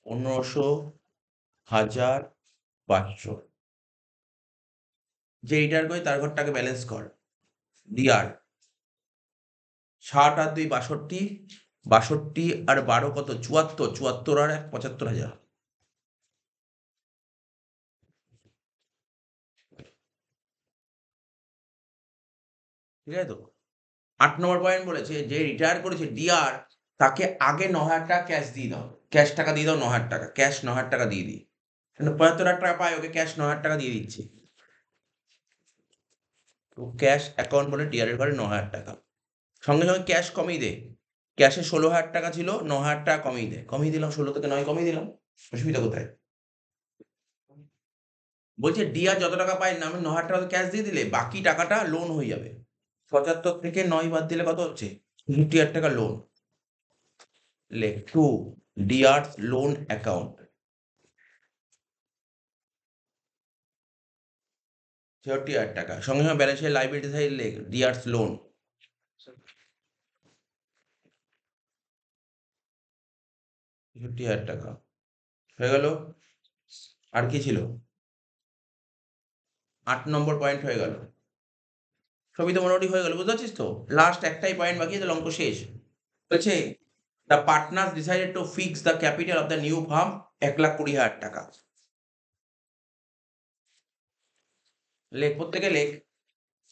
1500, 1000, 500। যে রিটার্ন করে তার ঘরটাকে ব্যালেন্স কর। ডিআর 60 আর 2 62, 62 আর 12 কত? 74, 74 আর 1 75,000। ঠিক আছে তো? 8 নম্বর পয়েন্ট বলেছে যে রিটায়ার করেছে ডিআর তাকে আগে 9,000 টাকা ক্যাশ দিয়ে দাও, ক্যাশ টাকা দিয়ে দাও 9,000 টাকা, ক্যাশ 9,000 টাকা দিয়ে দিই। 75,000 টাকা পায়, ওকে ক্যাশ 9,000 টাকা দিয়ে দিচ্ছে। তো ক্যাশ অ্যাকাউন্ট বলে ডিআর এর ঘরে 9,000 টাকা। সঙ্গে সঙ্গে ক্যাশ কমিয়ে দে। ক্যাশে 16,000 টাকা ছিল, 9,000 টাকা কমিয়ে দে। কমিয়ে দিলাম, 16 থেকে 9 কমিয়ে দিলাম। অসুবিধা কোথায়? বলছে ডিআর যত টাকা পায় না, আমি 9,000 টাকা ক্যাশ দিয়ে দিলে বাকি টাকাটা লোন হয়ে যাবে। 75 থেকে 9 বাদ দিলে কত হচ্ছে? 50,000 টাকা লোন। লেখ টু ডিআর লোন অ্যাকাউন্ট 63,000 টাকা। সঙ্গে সঙ্গে ব্যালেন্সের লাইবিলিটি সাইড লেখ ডিআরস লোন 63,000 টাকা। হয়ে গেল? আর কি ছিল? 8 নম্বর পয়েন্ট হয়ে গেল। সবই তো মোটামুটি হয়ে গেল, বুঝতে পারছিস তো? লাস্ট একটাই পয়েন্ট বাকি আছে, অঙ্ক শেষ। বলছে the partners decided to fix the capital of the new farm 1,20,000 টাকা। লেখ, প্রত্যেকে লেখ।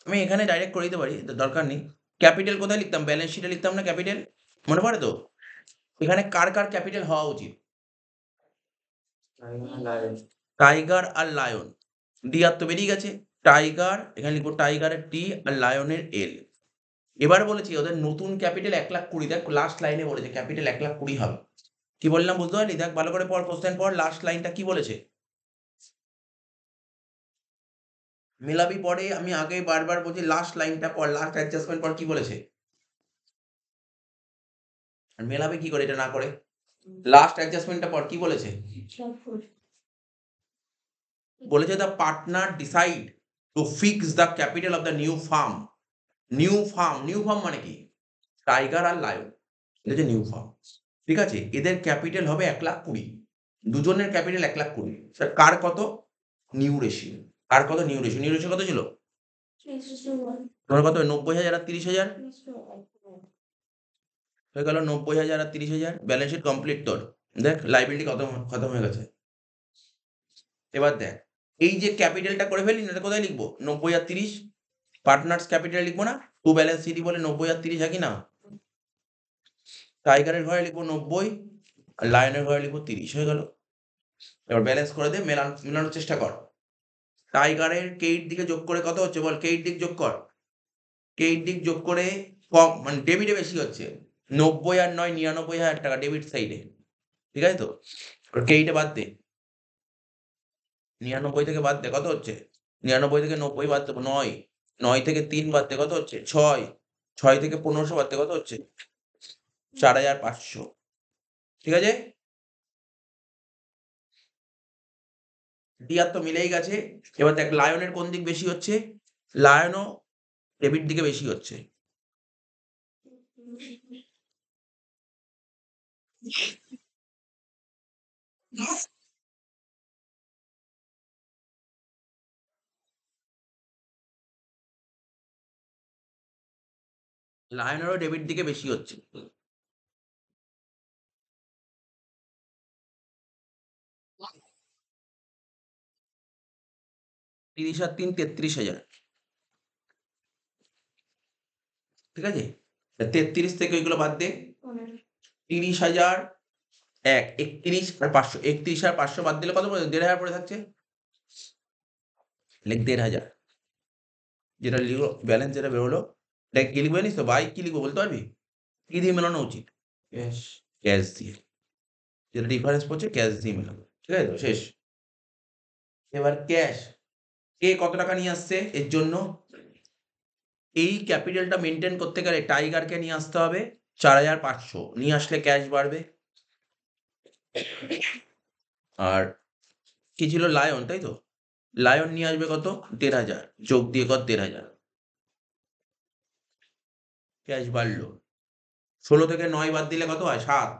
আমি এখানে ডাইরেক্ট করে দিতে পারি, দরকার নেই। ক্যাপিটাল কোথায় লিখতাম? ব্যালেন্স শিটে লিখতাম না ক্যাপিটাল? মনে পড়ে তো? এখানে কার কার ক্যাপিটাল হওয়া উচিত? টাইগার আর লায়ন। ডিআর তো বেরিয়ে গেছে। টাইগার, এখানে লিখবো টাইগারের টি আর লায়নের এল। এবার বলেছি ওদের নতুন ক্যাপিটাল 1,20,000। দেখ লাস্ট লাইনে বলেছে ক্যাপিটাল 1,20,000 হবে। কি বললাম বুঝতে পারলি? দেখ ভালো করে পড়, কোশ্চেন পড়, লাস্ট লাইনটা কি বলেছে মেলাবি পরে। আমি আগে বারবার বলছি লাস্ট লাইনটা পড়, লাস্ট অ্যাডজাস্টমেন্ট পর কি বলেছে। আর মেলাবি কি করে এটা না করে? লাস্ট অ্যাডজাস্টমেন্টটা পর কি বলেছে? বলেছে the partner decide to fix the capital of the new farm. New farm, new farm মানে কি? টাইগার আর লায়ন, এটা হচ্ছে নিউ ফার্ম। ঠিক আছে, এদের ক্যাপিটাল হবে 1,20,000। দুজনের ক্যাপিটাল 1,20,000। কার কত? New ratio. কার কত? New ratio. নিউ রেশিও কত ছিল? তোমার কত? 90,000 আর 30,000 হয়ে গেল। 90,000 আর 30,000 ব্যালেন্স শিট কমপ্লিট তোর। দেখ লাইবিলিটি খতম হয়ে গেছে। এবার দেখ এই যে ক্যাপিটালটা করে ফেলি না, এটা কোথায় লিখবো? 90 আর 30 পার্টনার্স ক্যাপিটাল লিখবো না? টু ব্যালেন্স সিটি বলে 90 আর 30 হয় কি না? টাইগারের ঘরে লিখবো 90 আর লায়নের ঘরে লিখবো 30। হয়ে গেল। এবার ব্যালেন্স করে দে, মেলানোর চেষ্টা কর। টাইগারের কেইট দিকে যোগ করে কত হচ্ছে বল? কেইট দিক যোগ কর। কেইট দিক যোগ করে কম, মানে ডেবিটে বেশি হচ্ছে। 90 আর 9 99,000 টাকা ডেবিট সাইডে। ঠিক আছে তো? কেইটে বাদ দে, 99 থেকে বাদ দে, কত হচ্ছে? 99 থেকে 90 বাদ দেবো 9, 9 থেকে 3 বাদ দে, কত হচ্ছে? 6, 6 থেকে 1500 বাদ দে, কত হচ্ছে? 4,500। ঠিক আছে? ডিআর তো মিলেই গেছে। এবার দেখ লায়নের কোন দিক বেশি হচ্ছে? লায়নও ডেবিট দিকে বেশি হচ্ছে। লায়নেরও ডেবিট দিকে বেশি হচ্ছে। 30 আর 3 33,000। ঠিক আছে? 33 থেকে ওইগুলো বাদ দে। 30,000 1 31 আর 500, 31 আর 500 বাদ দিলে কত পড়ে? 1,500 পড়ে থাকছে। লেখ 1,500। যেটা লিখলো ব্যালেন্স যেটা বেরোলো, এটা কি লিখবো জানিস তো? বাই কি লিখবো বলতে পারবি? কি দিয়ে মেলানো উচিত? ক্যাশ। ক্যাশ দিয়ে। যেটা ডিফারেন্স পড়ছে ক্যাশ দিয়ে মেলাবো। ঠিক আছে তো? শেষ। এবার ক্যাশ। কে কত টাকা নিয়ে আসছে এর জন্য? এই ক্যাপিটালটা মেইনটেইন করতে গেলে টাইগারকে নিয়ে আসতে হবে 4,500, নিয়ে আসলে ক্যাশ বাড়বে। আর কি ছিল? লায়ন, তাই তো? লায়ন নিয়ে আসবে কত? 1,500, যোগ দিয়ে কর 1,500। ক্যাশ বাড়লো। 16 থেকে 9 বাদ দিলে কত হয়? 7।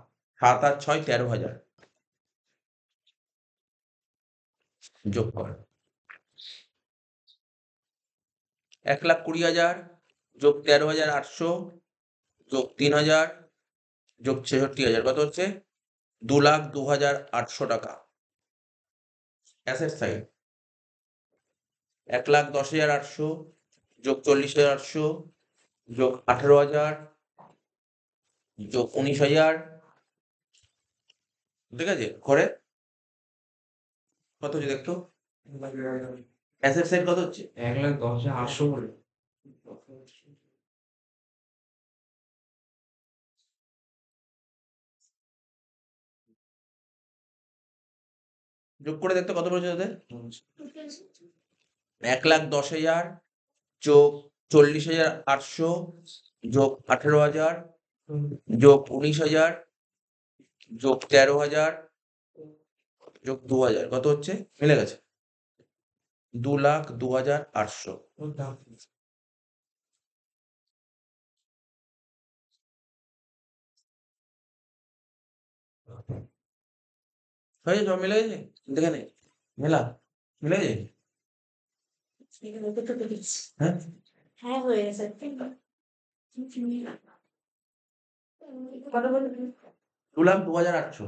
7 আর 6 13,000। যোগ কর। 1,20,000 যোগ 13,800 যোগ 3,000 যোগ 66,000 কত হচ্ছে? 2,02,800 টাকা। Asset side. 1,10,800 যোগ 40,800 যোগ 18,000 যোগ 19,000। ঠিক আছে? করে কত হচ্ছে দেখতো? অ্যাসেট সাইড কত হচ্ছে? 1,10,800 করে। যোগ করে দেখতো কত পড়েছে তোদের? 1,10,000 যোগ 40,800 যোগ 18,000 যোগ 19,000 যোগ 13,000 যোগ 2,000 কত হচ্ছে? মিলে গেছে। 2,02,800। হয়েছে? সব মিলে গেছে? দেখে নে। মেলা? মিলে গেছে? হ্যাঁ? হ্যাঁ, হয়ে গেছে। কত বললি? 2,02,800।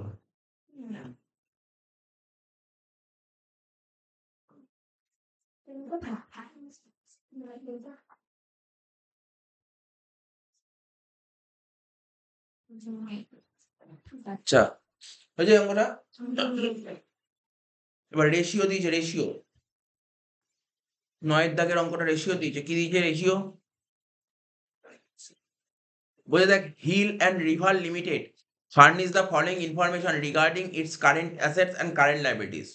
আচ্ছা, হয়েছে অঙ্কটা? এবার রেশিও দিয়েছে, রেশিও। 9 এর দাগের অঙ্কটা রেশিও দিয়েছে। কি দিয়েছে রেশিও? বলে দেখ, Hill and River Limited furnish the following information regarding its current assets and current liabilities.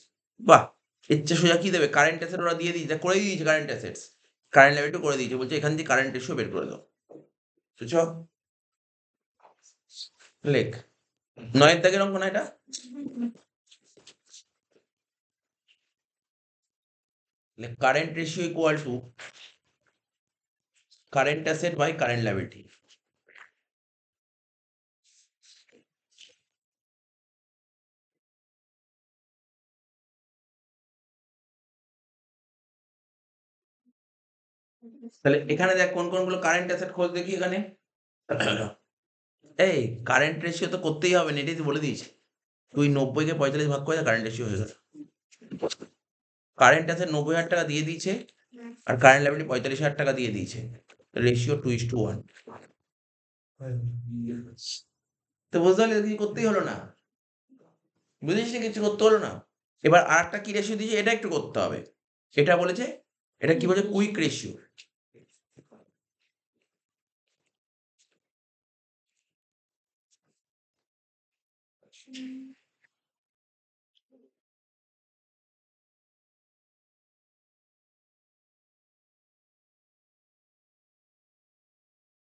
বাহ! এর চেয়ে সোজা কি দেবে? কারেন্ট অ্যাসেট ওরা দিয়ে দিয়েছে, করে দিয়েছে কারেন্ট অ্যাসেটস। কারেন্ট লায়াবিলিটি করে দিয়েছে। বলছে এখান থেকে কারেন্ট রেশিও বের করে দাও। বুঝছ? লেখ। 9 এর দাগের অঙ্ক না এটা? লেখ current ratio equal to current asset by current liability. তাহলে এখানে দেখ কোন কোনগুলো কারেন্ট অ্যাসেট, খোঁজ দেখি এখানে। এই কারেন্ট রেশিও তো করতেই হবে না, এটাই তো বলে দিয়েছি। তুই 90 কে 45 ভাগ করে কারেন্ট রেশিও হয়ে গেল। কারেন্ট অ্যাসেট 90,000 টাকা দিয়ে দিয়েছে আর কারেন্ট লায়াবিলিটি 45,000 টাকা দিয়ে দিয়েছে। রেশিও 2:1। তো বুঝতে পারলি? কিছু করতেই হলো না। বুঝেছিস? কিছু করতে হলো না। এবার আরেকটা কি রেশিও দিয়েছে, এটা একটু করতে হবে। এটা বলেছে, এটা কি বলেছে? Quick ratio.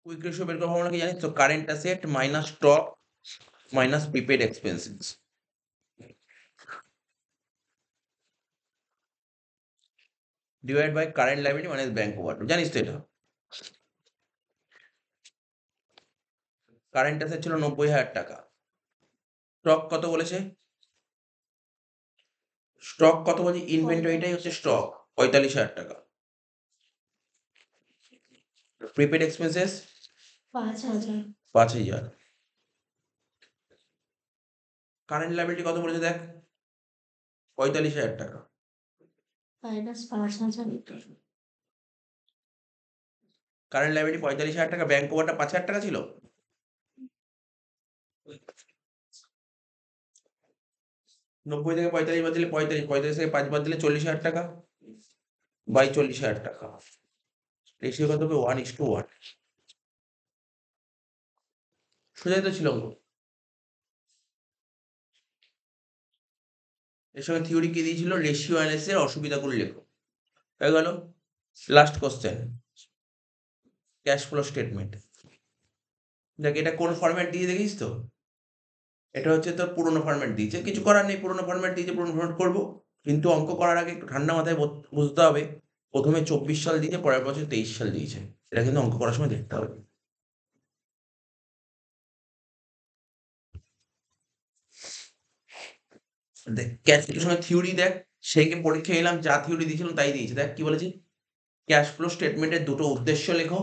কুইক রেশিও বের করার ফর্মুলা কি জানিস তো? Current asset minus stock minus prepaid expenses divide by current liability minus bank overdraft. জানিস তো এটা? কারেন্ট অ্যাসেট ছিল 90,000 টাকা, স্টক কত বলেছে? স্টক কত বলছে? ইনভেন্টরিটাই হচ্ছে স্টক, ৪৫,০০০ টাকা। Prepaid expenses ৫,০০০। ৫,০০০। কারেন্ট লায়াবিলিটি কত বলেছে দেখ? ৪৫,০০০ টাকা। মাইনাস ৫,০০০। কারেন্ট লায়াবিলিটি ৪৫,০০০ টাকা, ব্যাংক ওভারটা ৫,০০০ টাকা ছিল। ৯০ থেকে ৪৫ বাদ দিলে ৩৫, ৩৫ থেকে ৫ বাদ দিলে ৪০,০০০ টাকা বাই ৪০,০০০ টাকা। রেশিও কত হবে? 1:1। সোজাই তো ছিল অঙ্ক। এর সঙ্গে থিওরি কি দিয়েছিল? রেশিও অ্যানালিসিস এর অসুবিধাগুলো লেখো। হয়ে গেল। Last question, cash flow statement. দেখ এটা কোন ফরম্যাট দিয়ে দেখিস তো? এটা হচ্ছে তোর পুরোনো ফরম্যাট দিয়েছে, কিছু করার নেই, পুরোনো ফরম্যাট দিয়েছে, পুরোনো ফরম্যাট করবো। কিন্তু অঙ্ক করার আগে একটু ঠান্ডা মাথায় বুঝতে হবে, প্রথমে ২৪ সাল দিয়েছে, পরের বছর ২৩ সাল দিয়েছে। এটা কিন্তু অঙ্ক করার সময় দেখতে হবে। দেখ ক্যাশ ফ্লোর সঙ্গে থিওরি দেখ, সেইকে পরীক্ষা নিলাম, যা থিওরি দিয়েছিলাম তাই দিয়েছে। দেখ কি বলেছে? ক্যাশ ফ্লো স্টেটমেন্টের দুটো উদ্দেশ্য লেখো।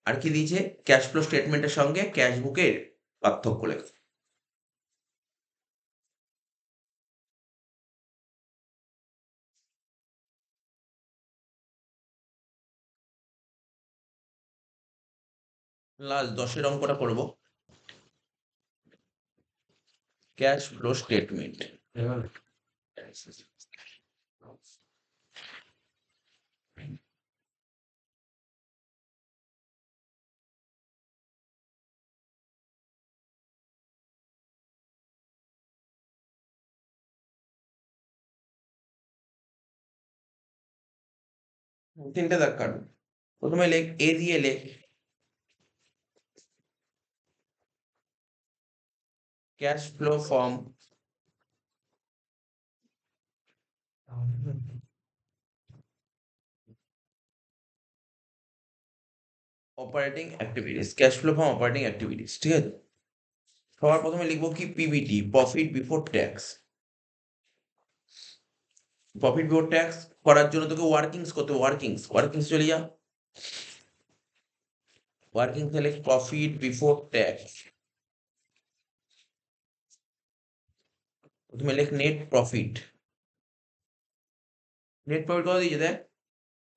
আর কি দিয়েছে? ক্যাশ ফ্লো স্টেটমেন্টের সঙ্গে ক্যাশ বুকের পার্থক্য লেখো। লাস্ট ১০ অঙ্কটা করবো। Cash flow statement. এবার ৩টে দাগ কাটবো। প্রথমে লেখ, এ দিয়ে লেখ cash flow form operating activities. Cash flow form operating activities, ঠিক আছে? সবার প্রথমে লিখবো কি? PBT, profit before tax. Profit before tax করার জন্য তোকে ওয়ার্কিংস করতে হবে। ওয়ার্কিংস চলে যা। ওয়ার্কিংস এ লেখ প্রফিট বিফোর ট্যাক্স। প্রথমে লেখ নেট প্রফিট। নেট প্রফিট কত দিয়েছে দেখ?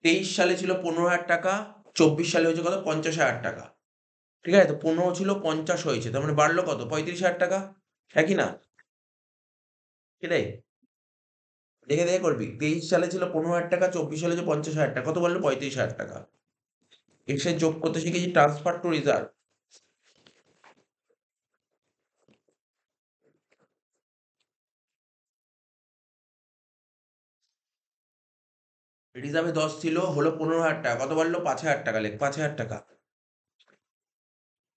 ২৩ সালে ছিল ১৫,০০০ টাকা, ২৪ সালে হয়েছে কত? ৫০,০০০ টাকা। ঠিক আছে? তো ১৫ ছিল, ৫০ হয়েছে, তার মানে বাড়লো কত? ৩৫,০০০ টাকা। একই না? সেটাই দেখে দেখে করবি। ২৩ সালে ছিল ১৫,০০০ টাকা, ২৪ সালে হচ্ছে ৫০,০০০ টাকা, কত বাড়লো? ৩৫,০০০ টাকা। এক্সে যোগ করতে শিখেছি ট্রান্সফার টু রিজার্ভ। রিজার্ভে ১০ ছিল, হলো ১৫,০০০ টাকা, কত বাড়লো? ৫,০০০ টাকা। লেখ ৫,০০০ টাকা।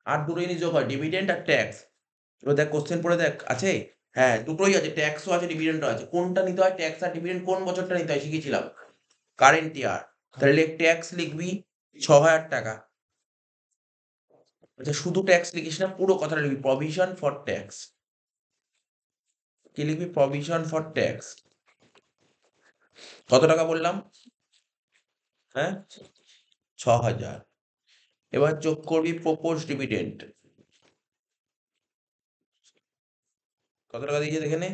আর দুটো জিনিস যোগ হয়, ডিভিডেন্ড আর ট্যাক্স। এবার দেখ কোশ্চেন পড়ে দেখ, আছে? হ্যাঁ, দুটোই আছে, ট্যাক্সও আছে, ডিভিডেন্ডও আছে। কোনটা নিতে হয়? ট্যাক্স আর ডিভিডেন্ড কোন বছরটা নিতে হয় শিখিয়েছিলাম, কারেন্ট ইয়ার। তাহলে লেখ ট্যাক্স লিখবি ৬,০০০ টাকা। আচ্ছা, শুধু ট্যাক্স লিখিস না, পুরো কথাটা লিখবি, প্রভিশন ফর ট্যাক্স। কি লিখবি? Provision for tax. কত টাকা বললাম? হ্যাঁ, ৬,০০০। এবার যোগ করবি প্রপোজড ডিভিডেন্ড। কত টাকা দিয়েছে দেখে নে।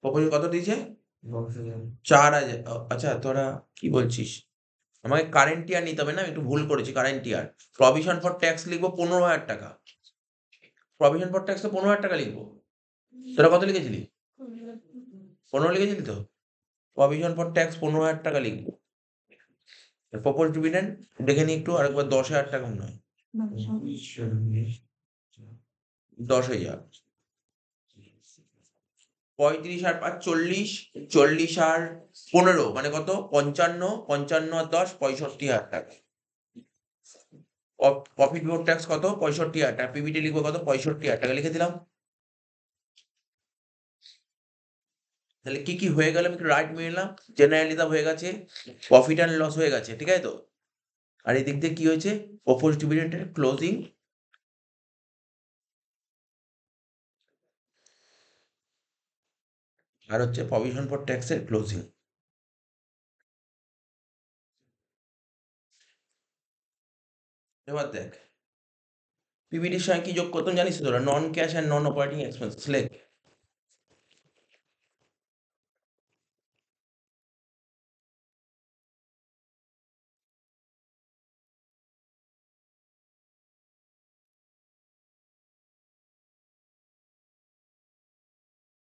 প্রপোজ কত দিয়েছে? ৪,০০০। আচ্ছা, তোরা কি বলছিস? আমাকে কারেন্ট ইয়ার নিতে হবে না, আমি একটু ভুল করেছি, current year. Provision for tax লিখবো ১৫,০০০ টাকা। প্রভিশন ফর ট্যাক্স তো ১৫,০০০ টাকা লিখবো। তোরা কত লিখেছিলি? ১৫ লিখেছিলি তো? প্রভিশন ফর ট্যাক্স ১৫,০০০ টাকা লিখবো। প্রপোজ ডিভিডেন্ড দেখে নি একটু, আরেকবার ১০,০০০ টাকা মনে হয়। ১০,০০০। ৩৫ আর ৫ ৪০, ৪০ আর ১৫ মানে কত? ৫৫, ৫৫ আর ১০ ৬৫,০০০ টাকা। প্রফিট বিফোর ট্যাক্স কত? ৬৫,০০০ টাকা। পিবিটি লিখবো কত? ৬৫,০০০ টাকা, লিখে দিলাম। তাহলে কি কি হয়ে গেল? আমি একটু রাইট মেরে নিলাম। জেনারেল রিজার্ভ হয়ে গেছে, প্রফিট অ্যান্ড লস হয়ে গেছে, ঠিক আছে তো? আর এদিক দিয়ে কি হয়েছে? প্রপোজড ডিভিডেন্ডের ক্লোজিং আর হচ্ছে প্রভিশন ফর ট্যাক্সের ক্লোজিং। এবার দেখ পিবিটির সঙ্গে কি যোগ করতাম জানিস তো তোরা? Non cash and non operating expenses. লেখ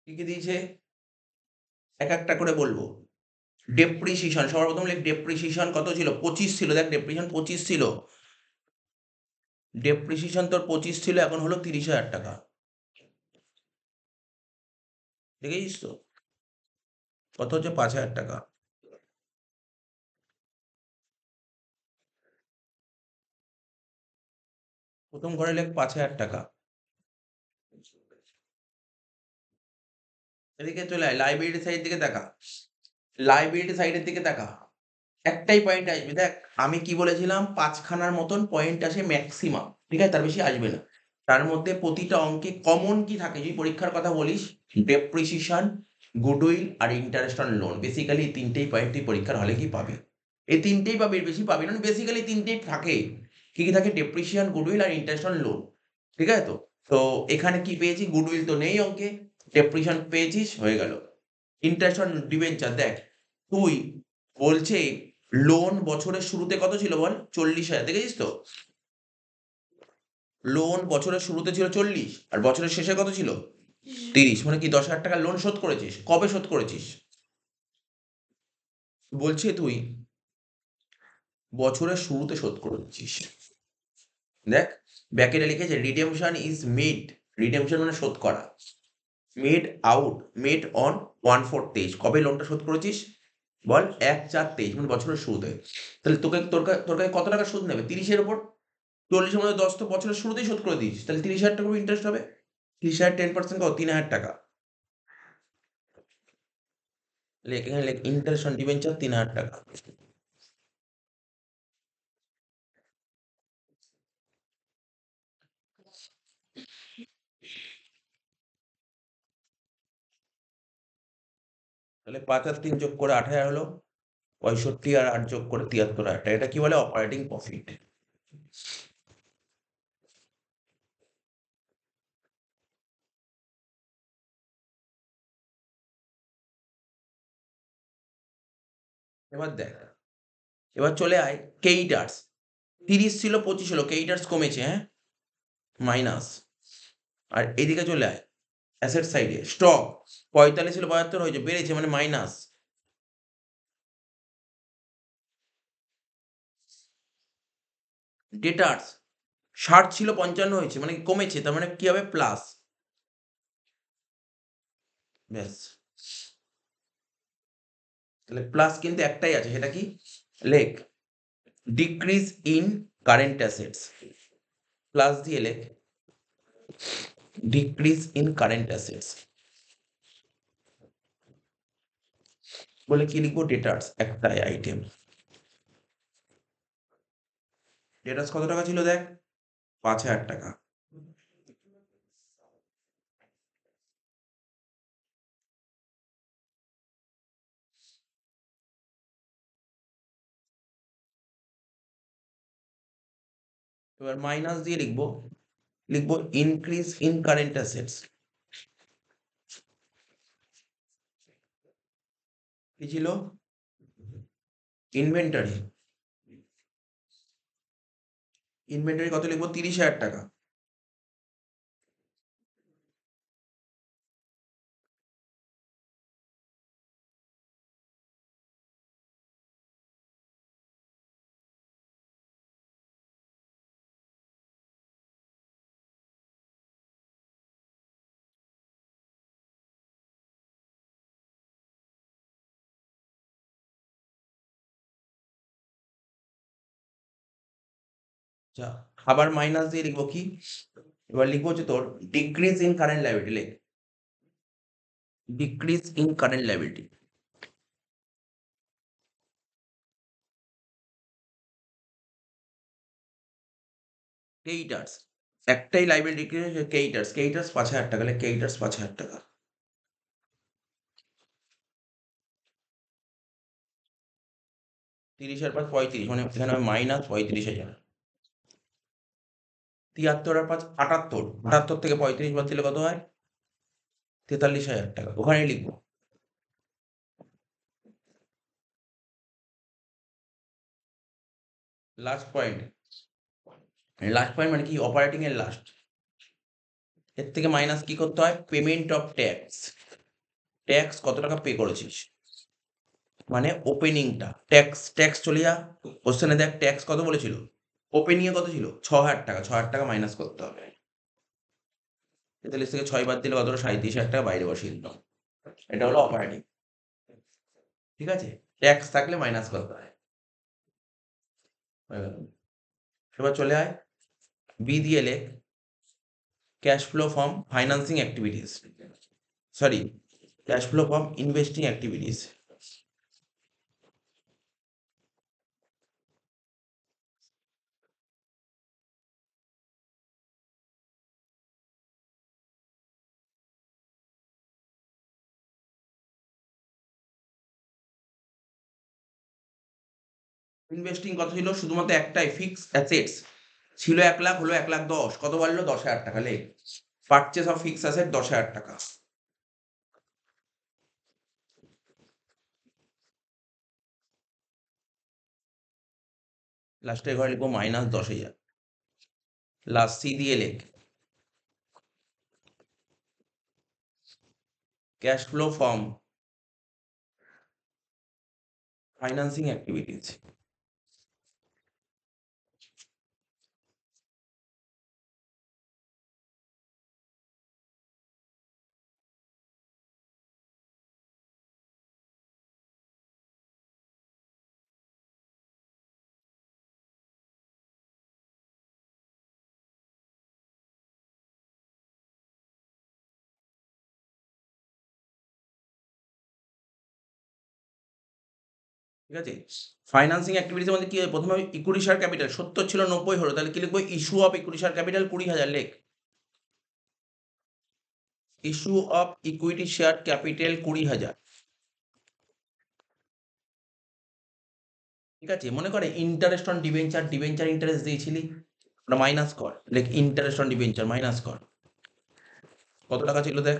কি কি দিয়েছে এক একটা করে বলবো। ডেপ্রিসিয়েশন সবার প্রথম লেখ। ডেপ্রিসিয়েশন কত ছিল? 25 ছিল। দেখ ডেপ্রিসিয়েশন 25 ছিল। ডেপ্রিসিয়েশন তোর 25 ছিল, এখন হলো 30,000 টাকা। দেখেছিস তো কত হচ্ছে? 5,000 টাকা। প্রথম ঘরে লেখ 5,000 টাকা। এদিকে চলে আয়, লাইবিলিটি সাইড দিকে দেখা। লাইবিলিটি সাইডের দিকে দেখা, একটাই পয়েন্ট আসবে। দেখ আমি কি বলেছিলাম? 5খানার মতন পয়েন্ট আসে ম্যাক্সিমাম, ঠিক আছে? তার বেশি আসবে না। তার মধ্যে প্রতিটা অঙ্কে কমন কি থাকে যদি পরীক্ষার কথা বলিস? ডেপ্রিসিয়েশন, গুডউইল আর ইন্টারেস্ট অন লোন। বেসিক্যালি এই তিনটেই পয়েন্ট তুই পরীক্ষার হলে কি পাবি? এই তিনটেই পাবি, এর বেশি পাবি না। বেসিক্যালি তিনটেই থাকে। কি কি থাকে? ডেপ্রিসিয়েশন, গুডউইল আর ইন্টারেস্ট অন লোন। ঠিক আছে তো? তো এখানে কি পেয়েছি? গুডউইল তো নেই অঙ্কে, ডেপ্রিসিয়েশন পেয়েছিস, হয়ে গেল। ইন্টারেস্ট অন ডিবেঞ্চার দেখ, তুই বলছে লোন বছরের শুরুতে কত ছিল বল? 40,000। দেখেছিস তো? লোন বছরের শুরুতে ছিল 40 আর বছরের শেষে কত ছিল? 30। মানে কি 10,000 টাকা লোন শোধ করেছিস? কবে শোধ করেছিস? বলছে তুই বছরের শুরুতে শোধ করেছিস। দেখ ব্যাকেটে লিখেছে রিডেমশন ইজ মেড। রিডেমশন মানে শোধ করা। Made out, made on 1/4/23। কবে লোনটা শোধ করেছিস বল? 1/4/23, মানে বছরের শুরুতে। তাহলে তোর কাছে কত টাকা সুদ নেবে? 30-এর উপর 40-এর মধ্যে 10 তো বছরের শুরুতেই শোধ করে দিয়েছিস, তাহলে 30,000 টাকা ইন্টারেস্ট হবে। 30,000 10% কত? 3,000 টাকা। লেখ এখানে, লেখ ইন্টারেস্ট অন ডিবেঞ্চার 3,000 টাকা। তাহলে 5 আর 3 যোগ করে 8,000 হলো। 65 আর 8 যোগ করে 73,000 টাকা। এটা কি বলে? Operating profit. এবার দেখ, এবার চলে আয় কেইডার্স। 30 ছিল, 25 হলো। কেইডার্স কমেছে, হ্যাঁ, মাইনাস। আর এদিকে চলে আয় অ্যাসেট সাইডে। স্টক 45 ছিল, 75 হয়েছে, বেড়েছে, মানে মাইনাস। ডেটার্স 60 ছিল, 55 হয়েছে, মানে কমেছে, তার মানে কি হবে? প্লাস। ব্যাস। তাহলে প্লাস কিন্তু একটাই আছে, সেটা কি? লেখ decrease in current assets. Plus দিয়ে লেখ ডিক্রিজ ইন কারেন্ট অ্যাসেটস। বলে কি লিখবো? ডেটার্স একটাই আইটেম। ডেটার্স কত টাকা ছিল? দেখ 5,000 টাকা। এবার মাইনাস দিয়ে লিখবো, লিখবো ইনক্রিজ ইন কারেন্ট অ্যাসেটস। কি ছিল? ইনভেন্টরি। ইনভেন্টরি কত লিখবো? 30,000 টাকা। আচ্ছা, আবার মাইনাস দিয়ে লিখবো কি? এবার লিখবো হচ্ছে তোর ডিক্রিজ ইন কারেন্ট লাইবিলিটি। লেখ ডিক্রিজ ইন কারেন্ট লাইবিলিটি। কেইটার্স একটাই লাইব্রেরি কেইটার্স 5,000 টাকা, কেইটার্স 5,000 টাকা। তিরিশের পর 35 মানে এখানে মাইনাস 35,000। 73 আর 5 78, 78 থেকে 35 বাদ দিলে কত হয়? 43,000 টাকা। ওখানে লিখবো। লাস্ট পয়েন্ট মানে কি? অপারেটিং এর লাস্ট। এর থেকে মাইনাস কি করতে হয়? Payment of tax. ট্যাক্স কত টাকা পে করেছিস, মানে ওপেনিংটা। ট্যাক্স চলে যা। কোশ্চেনে দেখ ট্যাক্স কত বলেছিল, ওপেনিং এ কত ছিল? 6,000 টাকা। 6,000 টাকা মাইনাস করতে হবে। 43 থেকে 6 বাদ দিলে কত? 37,000 টাকা বাইরে বসিয়ে দিলাম। এটা হলো অপারেটিং। ঠিক আছে, ট্যাক্স থাকলে মাইনাস করতে হয়। হয়ে গেল। এবার চলে আয়, বি দিয়ে লেখ cash flow from financing activities, sorry cash flow from investing activities. Investing কত ছিল? শুধুমাত্র একটাই, ফিক্স অ্যাসেটস ছিল 1 লাখ, হলো 1,10,000। কত বাড়লো? 10,000 টাকা। লেখ পারচেস অফ ফিক্স অ্যাসেট 10,000 টাকা। লাস্টে ঘরে লিখবো মাইনাস 10,000। লাস্ট সি দিয়ে লেখ cash flow from financing activities. ঠিক আছে, ফাইন্যান্সিং অ্যাক্টিভিটিস মধ্যে কি হয়? প্রথমে ইকুইটি শেয়ার ক্যাপিটাল 70 ছিল 90 হলো, তাহলে কি লিখবো? Issue of equity share capital 20,000। লেখ issue of equity share capital 20,000। ঠিক আছে, মনে করে ইন্টারেস্ট অন ডিবেঞ্চার, ইন্টারেস্ট দিয়েছিলি, ওটা মাইনাস কর। লেখ ইন্টারেস্ট অন ডিবেঞ্চার মাইনাস কর। কত টাকা ছিল দেখ,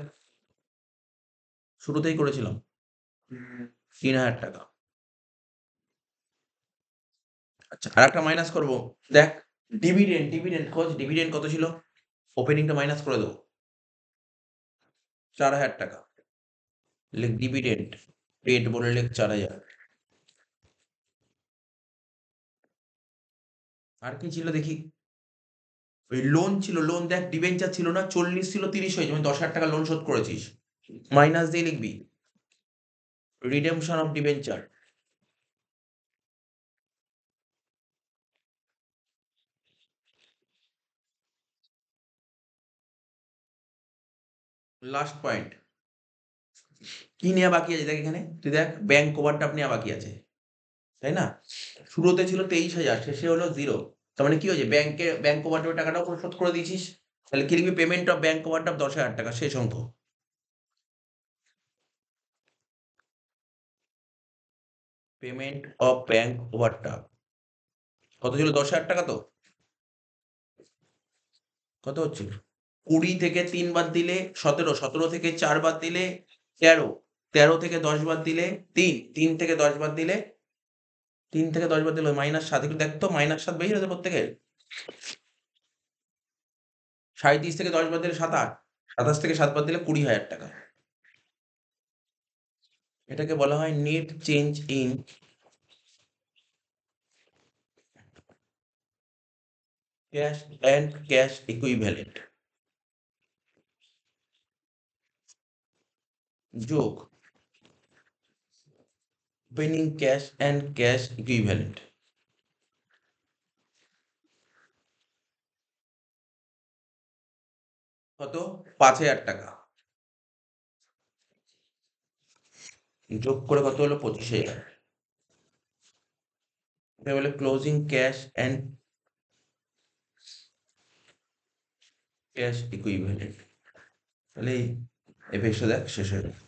শুরুতেই করেছিলাম 3,000 টাকা। আচ্ছা, আর একটা মাইনাস করবো। দেখ ডিভিডেন্ড খোঁজ। ডিভিডেন্ড কত ছিল? ওপেনিংটা মাইনাস করে দেবো, 4,000 টাকা। লেখ ডিভিডেন্ড পেড বলে লেখ 4,000। আর কি ছিল দেখি? ওই লোন ছিল, লোন দেখ ডিবেঞ্চার ছিল না, 40 ছিল 30 হয়েছে, মানে 10,000 টাকা লোন শোধ করেছিস। মাইনাস দিয়ে লিখবি redemption of debenture. Last point কি নেওয়া বাকি আছে দেখ এখানে, তুই দেখ ব্যাংক ওভারড্রাফট নেওয়া বাকি আছে, তাই না? শুরুতে ছিল 23,000, শেষে হলো 0। তার মানে কি হয়েছে? ব্যাংক ওভারড্রাফট টাকাটাও শোধ করে দিয়েছিস। তাহলে কি লিখবি? পেমেন্ট অফ ব্যাংক ওভারড্রাফট 10,000 টাকা, শেষ অঙ্ক। পেমেন্ট অফ ব্যাংক ওভারড্রাফট কত ছিল? 10,000 টাকা। তো কত হচ্ছে? 20 থেকে 3 বাদ দিলে 17, 17 থেকে 4 বাদ দিলে 13, 13 থেকে 10 বাদ দিলে 3, 3 থেকে 10 বাদ দিলে 3 থেকে 10 বাদ দিলে -7। একটু দেখ তো, -7 বেশি হয়েছে প্রত্যেকের। 37 থেকে 10 বাদ দিলে 27, 27 থেকে 7 বাদ দিলে 20,000 টাকা। এটাকে বলা হয় net change in cash and cash equivalent যোগ opening cash and cash equivalent. কত? 5,000 টাকা যোগ করে কত হলো? 25,000। এটা বলে closing cash and cash equivalent. তাহলে এই এফেক্টসটা দেখ শেষ হয়ে গেল।